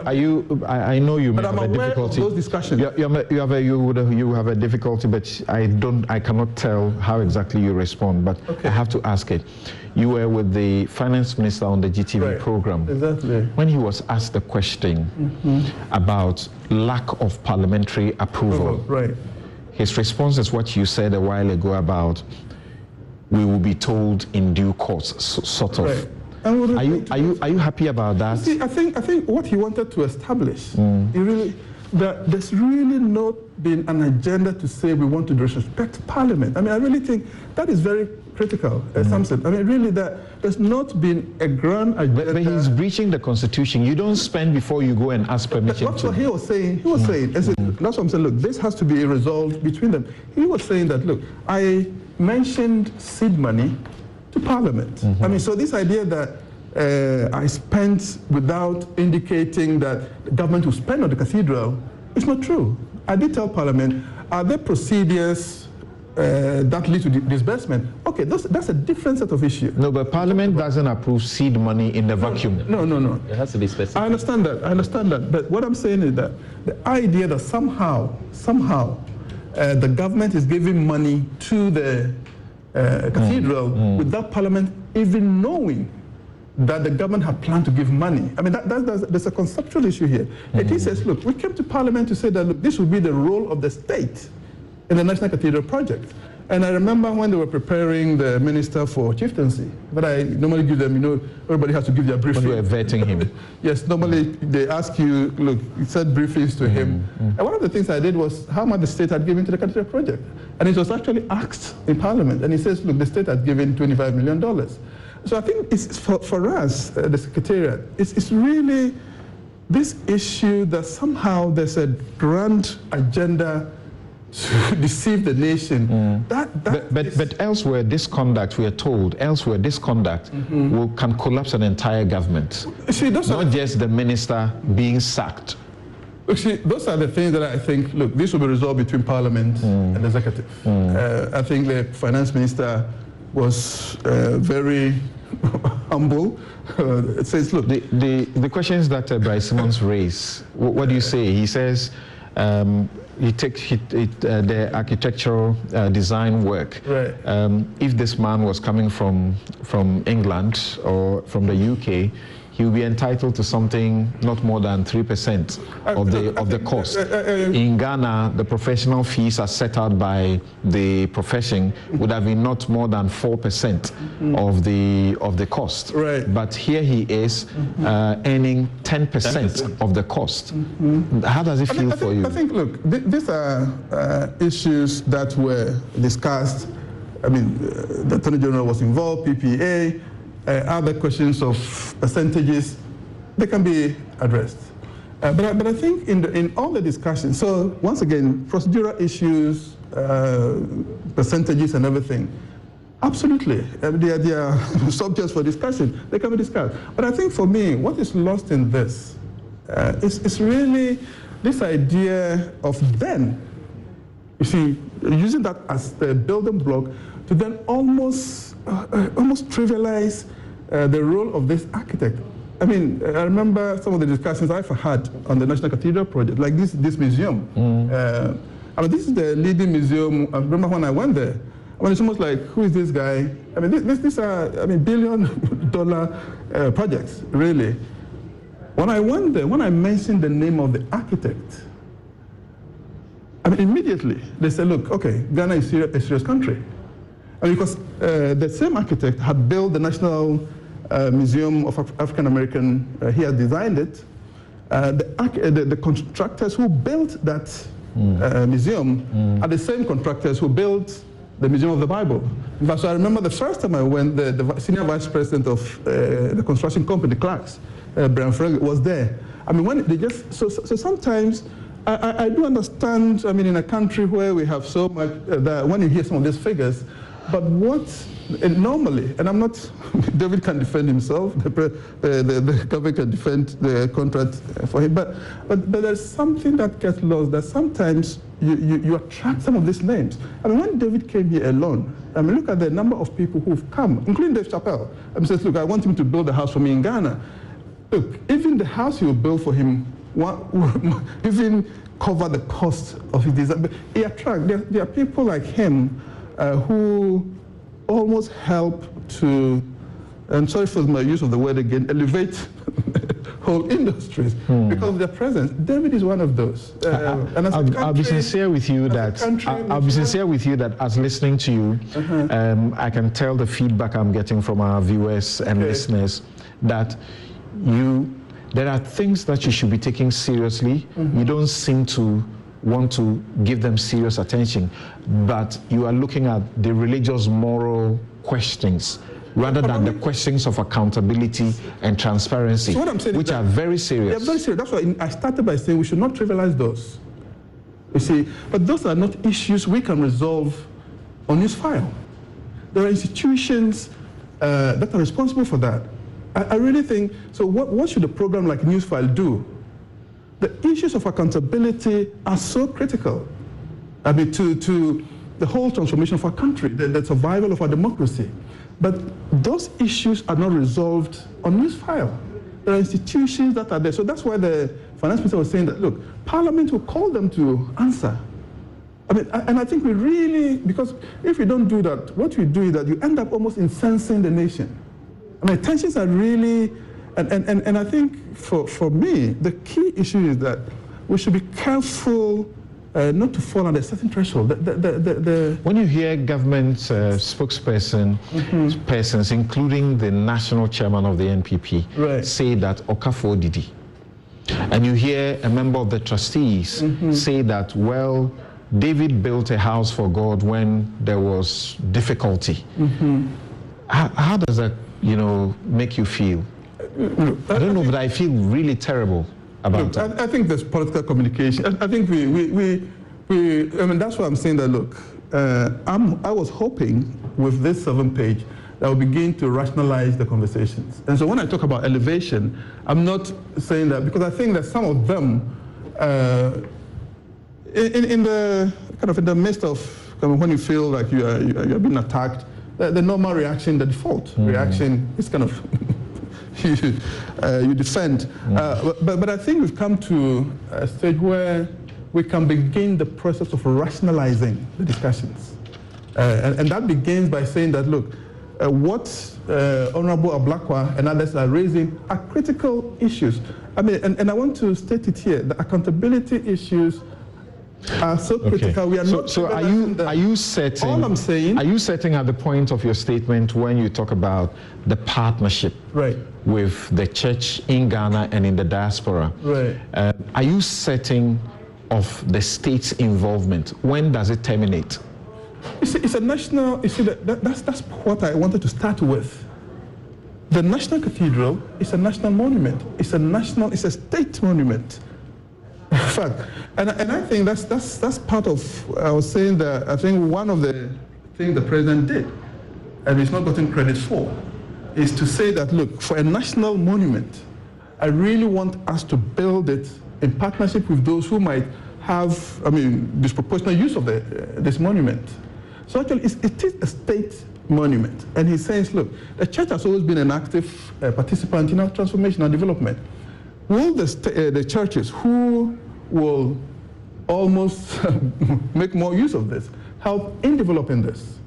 do. I know you may have a difficulty. Of those discussions. You have a difficulty, but I cannot tell how exactly you respond. But okay. I have to ask it. You were with the finance minister on the GTV program. Exactly. When he was asked the question about lack of parliamentary approval, his response is what you said a while ago about we will be told in due course, sort of. Right. Are you happy about that? See, I think what he wanted to establish, that there's really not been an agenda to say we want to disrespect Parliament. I mean, I really think that is very critical, Samson. I mean, really, that there's not been a grand agenda. But he's breaching the Constitution. You don't spend before you go and ask permission. That's what he was saying. He was saying, that's what I'm saying, look, this has to be resolved between them. He was saying that, look, I mentioned seed money to Parliament. I mean, so this idea that I spent without indicating that the government will spend on the cathedral is not true. I did tell Parliament, are there procedures that lead to disbursement? Okay, that's a different set of issues. No, but Parliament doesn't approve seed money in the vacuum. No. It has to be specific. I understand that. But what I'm saying is that the idea that somehow the government is giving money to the cathedral without Parliament even knowing that the government had planned to give money. I mean, there's a conceptual issue here. And he says, look, we came to Parliament to say that, look, this will be the role of the state in the National Cathedral project. And I remember when they were preparing the minister for chieftaincy, but I normally give them, everybody has to give their briefing. When you were vetting him. Yes, normally they ask you, look, you said briefings to him. And one of the things I did was how much the state had given to the Cathedral project. And it was actually asked in Parliament. And he says, look, the state had given $25 million. So I think it's for us, the Secretariat, it's really this issue that somehow there's a grand agenda to deceive the nation. But elsewhere, this conduct, we are told, can collapse an entire government. See, not just the minister being sacked. See, those are the things that I think, look, this will be resolved between Parliament and the Executive. I think the Finance Minister was very humble. It says, look, the questions that Bryce Simmons raised, what do you say? He says he takes the architectural design work. Right. If this man was coming from England or from the UK, he will be entitled to something not more than 3% of the cost. In Ghana, the professional fees are set out by the profession would have been not more than 4% of the cost. Right. But here he is earning 10% of the cost. How does it feel for you? I think, look, these are issues that were discussed. I mean, the Attorney General was involved, PPA, other questions of percentages, they can be addressed. But I think in all the discussions, so once again, procedural issues, percentages and everything, absolutely, they are subjects for discussion, they can be discussed. But I think for me, what is lost in this is really this idea of then, you see, using that as the building block to then almost trivialize the role of this architect. I mean, I remember some of the discussions I've had on the National Cathedral project, like this museum. I mean, this is the leading museum. I remember when I went there. I mean, it's almost like, who is this guy? I mean, these are, I mean, billion-dollar projects, really. When I went there, when I mentioned the name of the architect, I mean, immediately they said, look, okay, Ghana is a serious country. And because the same architect had built the National Museum of African American, he had designed it. The contractors who built that museum are the same contractors who built the Museum of the Bible. In fact, so I remember the first time I went, the senior vice president of the construction company, Clark's, Brian Frank, was there. I mean, when they just, so sometimes I do understand, I mean, in a country where we have so much, that when you hear some of these figures, but what normally, and I'm not, David can defend himself, the government can defend the contract for him, but there's something that gets lost, that sometimes you attract some of these names. I mean, when David came here alone, I mean, look at the number of people who've come, including Dave Chappelle. I mean, says, look, I want him to build a house for me in Ghana. Look, even the house you build for him, even cover the cost of his design. But he attracts, there are people like him who almost help to, I'm sorry for my use of the word again, elevate whole industries because of their presence. David is one of those. And as I'll be sincere with you that I'll be sincere with you that as listening to you, I can tell the feedback I'm getting from our viewers and listeners that there are things that you should be taking seriously. You don't seem to want to give them serious attention, but you are looking at the religious moral questions rather than the questions of accountability and transparency, so what I'm saying which are very serious. They're very serious. That's why I started by saying we should not trivialize those. You see, but those are not issues we can resolve on Newsfile. There are institutions that are responsible for that. I really think, so what should a program like Newsfile do? The issues of accountability are so critical. I mean, to the whole transformation of our country, the survival of our democracy. But those issues are not resolved on Newsfile. There are institutions that are there. So that's why the finance minister was saying that, look, Parliament will call them to answer. I mean, and I think we really, because if we don't do that, what we do is that you end up almost incensing the nation. I mean, tensions are really, and I think for me, the key issue is that we should be careful not to fall under a certain threshold. When you hear government spokespersons, including the national chairman of the NPP, say that Okafor Didi, and you hear a member of the trustees say that, well, David built a house for God when there was difficulty. How does that, make you feel? I don't know, but I feel really terrible about that. I think there's political communication. I think I mean, that's why I'm saying that, look, I was hoping with this 7-page that will begin to rationalize the conversations. And so when I talk about elevation, I'm not saying that, because I think that some of them, in the midst of when you feel like you're being attacked, the normal reaction, the default reaction is kind of you defend. But I think we've come to a stage where we can begin the process of rationalizing the discussions. And that begins by saying that, look, what Honorable Ablakwa and others are raising are critical issues. I mean, and I want to state it here, the accountability issues are so critical. We are not. So are you setting? All I'm saying. Are you setting at the point of your statement when you talk about the partnership with the church in Ghana and in the diaspora? Right. Are you setting of the state's involvement? When does it terminate? You see, it's a national. You see, that's what I wanted to start with. The National Cathedral is a national monument. It's a state monument. In fact, and I think that's part of, I was saying that I think one of the things the president did, and he's not gotten credit for, is to say that, look, for a national monument, I really want us to build it in partnership with those who might have, disproportionate use of this monument. So actually, it is a state monument. And he says, look, the church has always been an active participant in our transformation and development. Will the churches who will almost make more use of this help in developing this?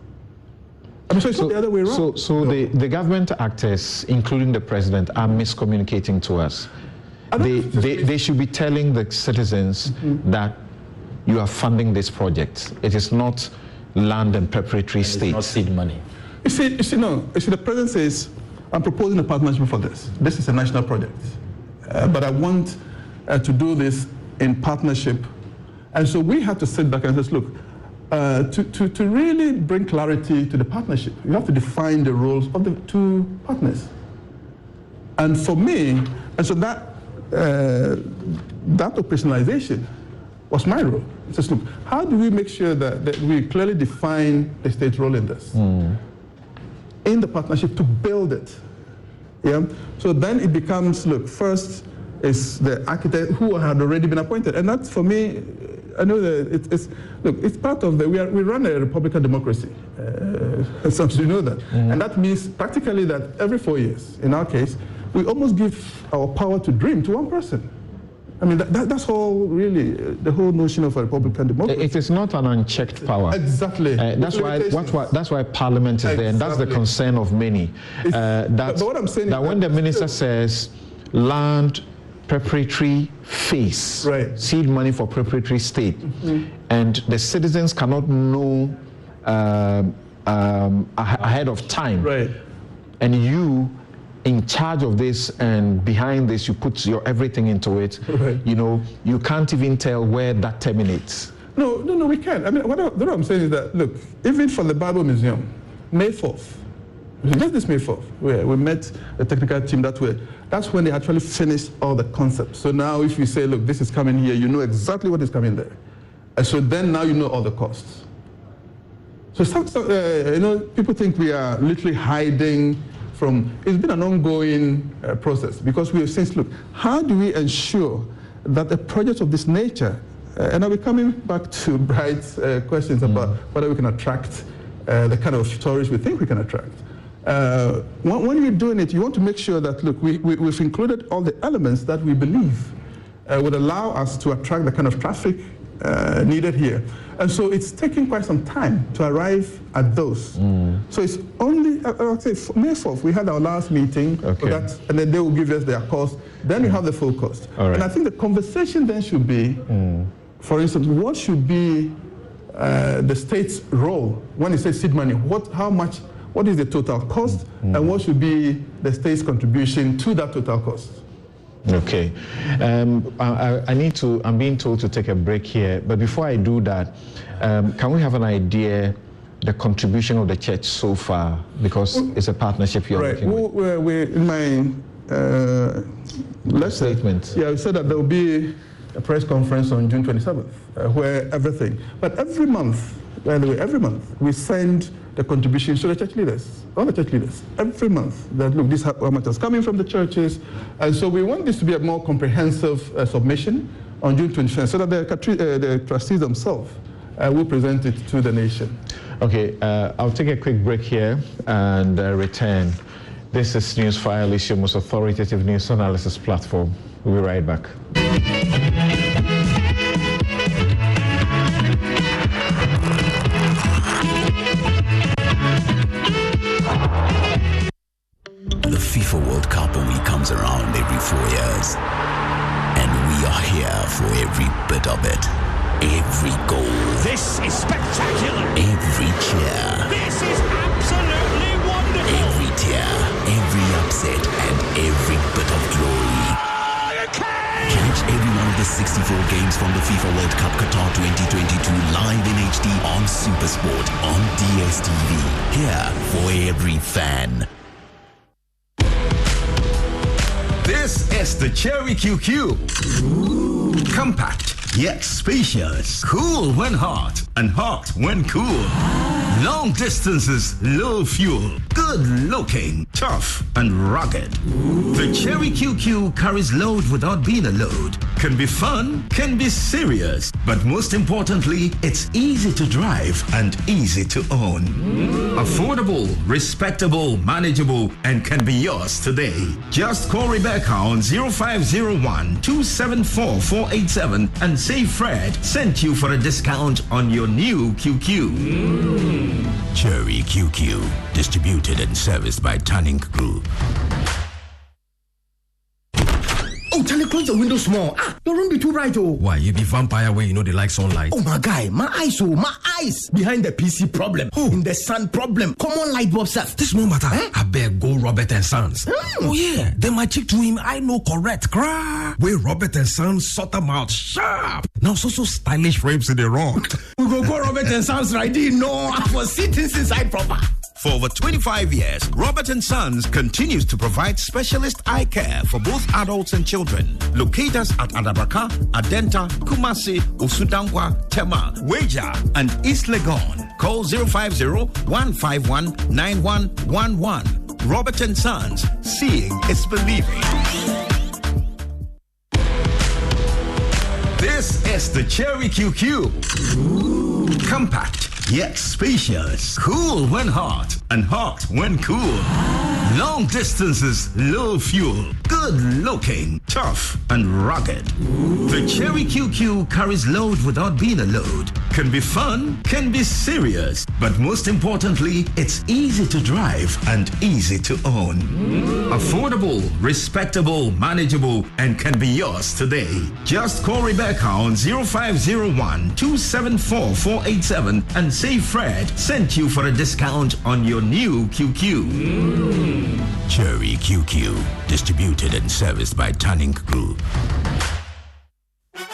So it's not the other way around. So the government actors, including the president, are miscommunicating to us. They should be telling the citizens that you are funding this project. It is not land and preparatory state. It's not seed money. You see, the president says, I'm proposing a partnership for this. This is a national project. But I want to do this in partnership. And so we have to sit back and say, look, to really bring clarity to the partnership, you have to define the roles of the two partners. And for me, and so that operationalization was my role. It says, look, how do we make sure that we clearly define the state's role in this? In the partnership to build it. Yeah. So then it becomes, look, first is the architect who had already been appointed. And that's, for me, I know that it's part of we run a Republican democracy. Some of you know that. And that means practically that every 4 years, in our case, we almost give our power to dream to one person. I mean, that's all really the whole notion of a Republican democracy. It is not an unchecked power. Exactly. That's why Parliament is there, and that's the concern of many. But what I'm saying that when the minister says land preparatory phase, seed money for preparatory state, and the citizens cannot know ahead of time, and you in charge of this and behind this you put your everything into it, you can't even tell where that terminates. No, we can't. I mean, what I'm saying is that, look, even for the Bible Museum, May 4th, just this May 4th, we met the technical team that's when they actually finished all the concepts. So now if you say, look, this is coming here, you know exactly what is coming there. And so then now you know all the costs. So people think we are literally hiding from, it's been an ongoing process, because we have since, look, how do we ensure that a project of this nature, and I'll be coming back to Bright's questions about whether we can attract the kind of tourists we think we can attract. When you're doing it, you want to make sure that, look, we've included all the elements that we believe would allow us to attract the kind of traffic needed here. And so it's taking quite some time to arrive at those. So it's only, I'll say, May 4th, we had our last meeting for that, and then they will give us their cost. Then we have the full cost. And I think the conversation then should be, for instance, what should be the state's role when it says seed money? What is the total cost, and what should be the state's contribution to that total cost? Okay. I'm being told to take a break here, but before I do that, can we have an idea the contribution of the church so far, because it's a partnership you're working with? We in my last statement, we said that there will be a press conference on June 27th, where everything, but every month, by the way, every month, we send the contributions to the church leaders, all the church leaders, every month, that look, this is how much is coming from the churches. And so we want this to be a more comprehensive submission on June 25th, so that the trustees themselves will present it to the nation. Okay, I'll take a quick break here and return. This is Newsfile, is your most authoritative news analysis platform. We'll be right back. moment of it. Every goal. This is spectacular. Every cheer. This is absolutely wonderful. Every tear, every upset, and every bit of glory. Catch every one of the 64 games from the FIFA World Cup Qatar 2022 live in HD on SuperSport on DSTV. Here for every fan. This is the Cherry QQ. Ooh. Compact, yet spacious. Cool when hot and hot when cool. Long distances, low fuel. Good looking, tough and rugged. The Cherry QQ carries load without being a load. Can be fun, can be serious. But most importantly, it's easy to drive and easy to own. Affordable, respectable, manageable, and can be yours today. Just call Rebecca on 0501 274 487 and say Fred sent you for a discount on your new QQ. Cherry QQ, distributed and serviced by Tanning Group. Oh, Charlie, close the window small. Your room be too bright, oh. Why, you be vampire where you know they like sunlight? Oh, my guy, my eyes. Behind the PC problem. Oh. In the sun problem. Common light bulb stuff. This no matter. I beg go Robert and Sons. Oh, yeah. Then my chick to him, I know correct. Where Robert and Sons sort them out sharp. Now, so stylish frames in the wrong. We go Robert and Sons right in. No, I was sitting inside proper. For over 25 years, Robert & Sons continues to provide specialist eye care for both adults and children. Locate us at Adabraka, Adenta, Kumasi, Usudankwa, Tema, Weja, and East Legon. Call 050-151-9111. Robert & Sons, seeing is believing. This is the Cherry QQ. Ooh. Compact, yet spacious. Cool when hot and hot when cool. Long distances, low fuel. Good looking, tough and rugged. The Cherry QQ carries load without being a load. Can be fun, can be serious. But most importantly, it's easy to drive and easy to own. Affordable, respectable, manageable, and can be yours today. Just call Rebecca on 0501 274 487 and say Fred sent you for a discount on your new QQ. Cherry QQ, distributed and serviced by Tanning Group.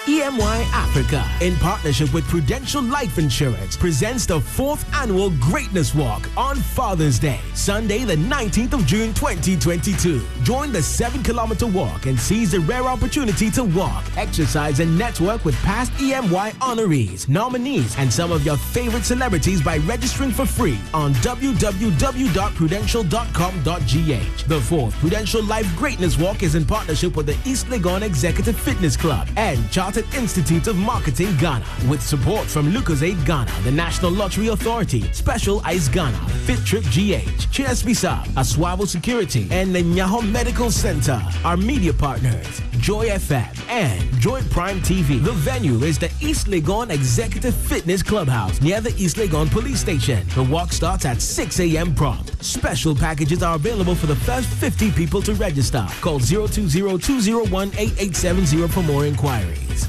EMY Africa, in partnership with Prudential Life Insurance, presents the 4th Annual Greatness Walk on Father's Day, Sunday the 19th of June 2022. Join the 7-kilometer walk and seize the rare opportunity to walk, exercise, and network with past EMY honorees, nominees, and some of your favorite celebrities by registering for free on www.prudential.com.gh. The 4th Prudential Life Greatness Walk is in partnership with the East Legon Executive Fitness Club and Chartered Institute of Marketing Ghana, with support from Lucozade Ghana, the National Lottery Authority, Special Ice Ghana, Fit Trip GH, Cheers Bisa, Aswavo Security, and the Nyaho Medical Center. Our media partners, Joy FM and Joy Prime TV. The venue is the East Legon Executive Fitness Clubhouse near the East Legon Police Station. The walk starts at 6 a.m. prompt. Special packages are available for the first 50 people to register. Call 020-201-8870 for more inquiries.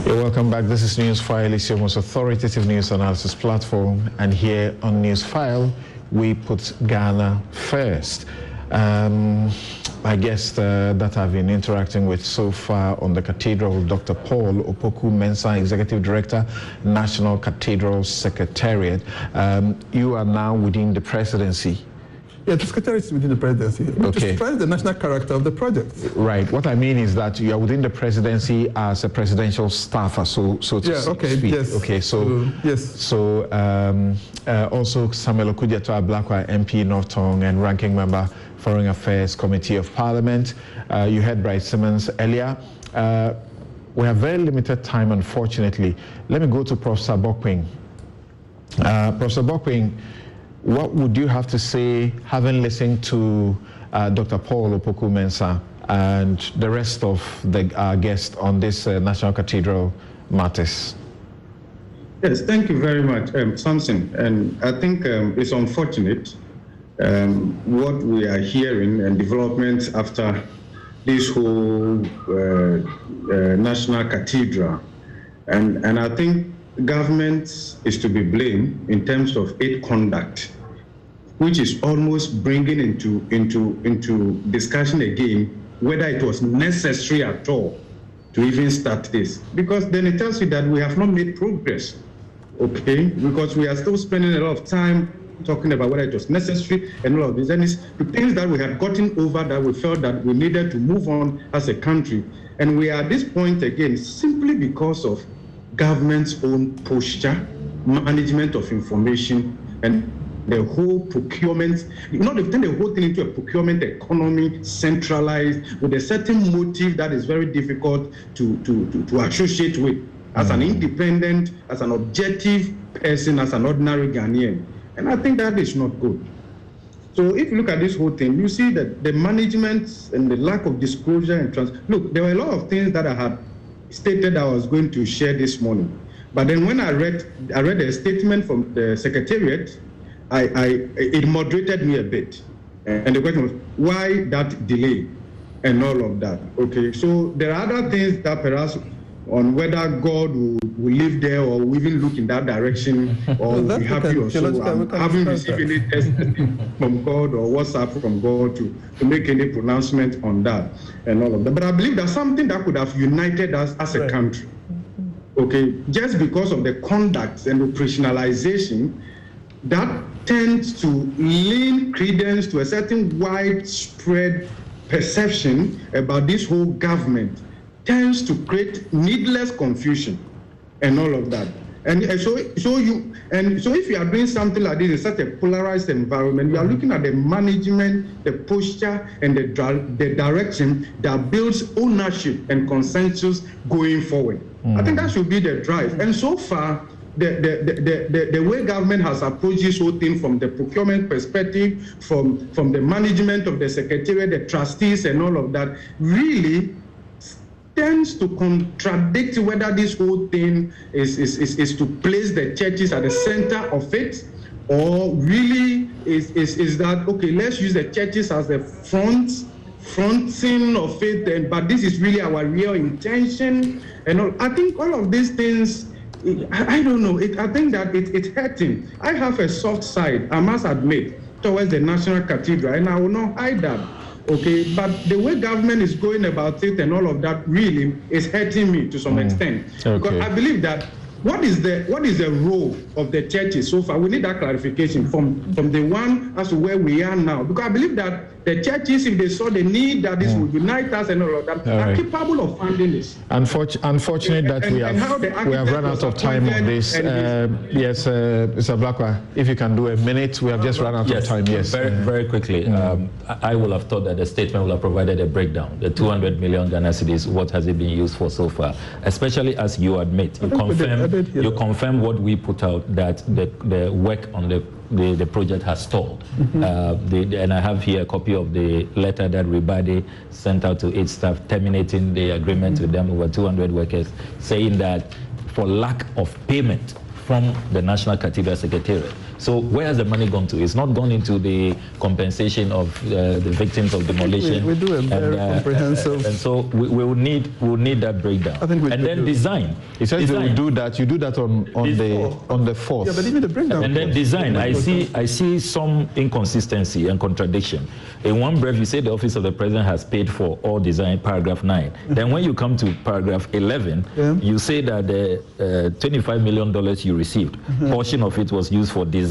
Welcome back. This is Newsfile. It's your most authoritative news analysis platform. And here on Newsfile, we put Ghana first. My guest that I've been interacting with so far on the Cathedral, Dr. Paul Opoku-Mensah, Executive Director, National Cathedral Secretariat. You are now within the presidency. Yeah, the secretary is within the presidency. Which describes the national character of the project. Right. What I mean is that you are within the presidency as a presidential staffer, so to speak. Yes. Okay, so yes. So also Samuel Okudzeto Ablakwa, MP North Tongue and ranking member Foreign Affairs Committee of Parliament. You heard Bright Simmons earlier. We have very limited time, unfortunately. Let me go to Professor Bokwing. Professor Bokwing, what would you have to say, having listened to Dr. Paul Opoku-Mensah and the rest of our guests on this National Cathedral matters? Yes, thank you very much, Samson. And I think it's unfortunate what we are hearing and developments after this whole national cathedral. And I think government is to be blamed in terms of its conduct, which is almost bringing into discussion again whether it was necessary at all to even start this. Because then it tells you that we have not made progress, okay? Because we are still spending a lot of time talking about whether it was necessary and all of this. And it's the things that we had gotten over that we felt that we needed to move on as a country. And we are at this point again simply because of government's own posture, management of information, and the whole procurement, they've turned the whole thing into a procurement economy, centralized, with a certain motive that is very difficult to associate with as an independent, as an objective person, as an ordinary Ghanaian. And I think that is not good. So if you look at this whole thing, you see that the management and the lack of disclosure and look, there were a lot of things that I had stated I was going to share this morning. But then when I read a statement from the Secretariat, it moderated me a bit. And the question was, why that delay and all of that? Okay, so there are other things that perhaps on whether God will live there or will even look in that direction or be happy or so. I haven't received any text from God or WhatsApp from God to make any pronouncement on that and all of that. But I believe that's something that could have united us as a country. Okay, just because of the conduct and operationalization that tends to lend credence to a certain widespread perception about this whole government, tends to create needless confusion and all of that. And so if you are doing something like this in such a polarized environment, you are looking at the management, the posture, and the direction that builds ownership and consensus going forward. I think that should be the drive. And so far, the way government has approached this whole thing from the procurement perspective, from the management of the secretariat, the trustees, and all of that, really tends to contradict whether this whole thing is to place the churches at the center of it, or really is that, okay, let's use the churches as the fronting of it, but this is really our real intention. And all. I think all of these things, I don't know, I think that it's hurting. I have a soft side, I must admit, towards the National Cathedral, and I will not hide that. Okay, but the way government is going about it and all of that really is hurting me to some extent. Okay. Because I believe that what is the role of the churches so far? We need that clarification from the one as to where we are now. Because I believe that the churches, if they saw the need that this would unite us and all of that, are capable of funding this. Unfortunate that we have run out of time on this. Yes, Mr. Blackwell, if you can do a minute, we have just run out of time. Yes, very quickly. I would have thought that the statement would have provided a breakdown. The 200 million Ghana cedis, what has it been used for so far? Especially as you admit, you confirm what we put out, that the work on the project has stalled. And I have here a copy of the letter that Ribadi sent out to its staff terminating the agreement with them, over 200 workers, saying that for lack of payment from the National Cathedral Secretariat. So where has the money gone to? It's not gone into the compensation of the victims of demolition. We do a very comprehensive. And so we will need that breakdown. I think we and then design. It says they will do that. You do that on the 4th. Yeah, but even the breakdown. And then design. I see some inconsistency and contradiction. In one breath, you say the Office of the President has paid for all design, paragraph 9. Then when you come to paragraph 11, you say that the $25 million you received, portion of it was used for design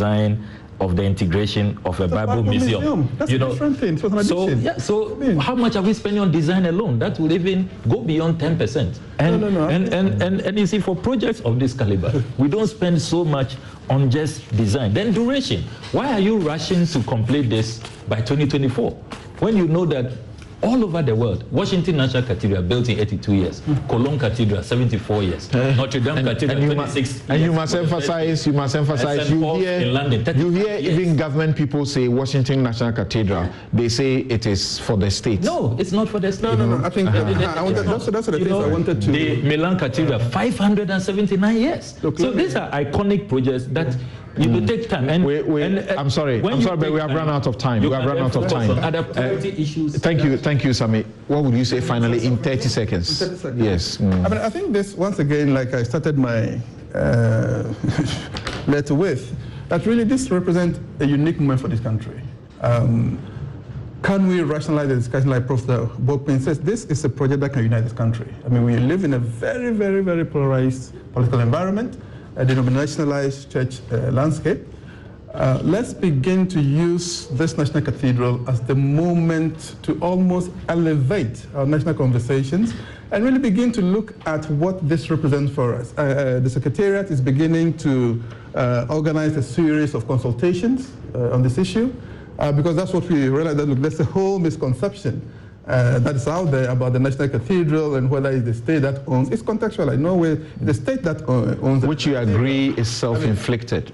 of the integration of a Bible museum. That's a different thing. So how much have we spent on design alone? That would even go beyond 10%. And you see, for projects of this caliber, we don't spend so much on just design. Then duration. Why are you rushing to complete this by 2024 when you know that all over the world, Washington National Cathedral built in 82 years, Cologne Cathedral 74 years, Notre Dame Cathedral 26 years. And you must emphasize, you hear even government people say Washington National Cathedral, they say it is for the state. No, it's not for the state. No. I think that's the things I wanted to. The Milan Cathedral, 579 years. So these are iconic projects that It will take time. And, I'm sorry, but we have run out of time. We have run out of time. Other priority issues. Thank you, Sami. What would you say finally in 30 seconds? 30 seconds. Yes. I mean, I think this, once again, like I started my letter with, that really this represents a unique moment for this country. Can we rationalize the discussion like Professor Bokpin says? This is a project that can unite this country. I mean, we live in a very, very, very polarized political environment, a denominationalized church landscape. Let's begin to use this National Cathedral as the moment to almost elevate our national conversations and really begin to look at what this represents for us. The Secretariat is beginning to organize a series of consultations on this issue. Because that's what we realize, that look, there's a whole misconception that is out there about the National Cathedral and whether it's the state that owns. It's contextual. I know the state that owns it. Which you agree is self-inflicted.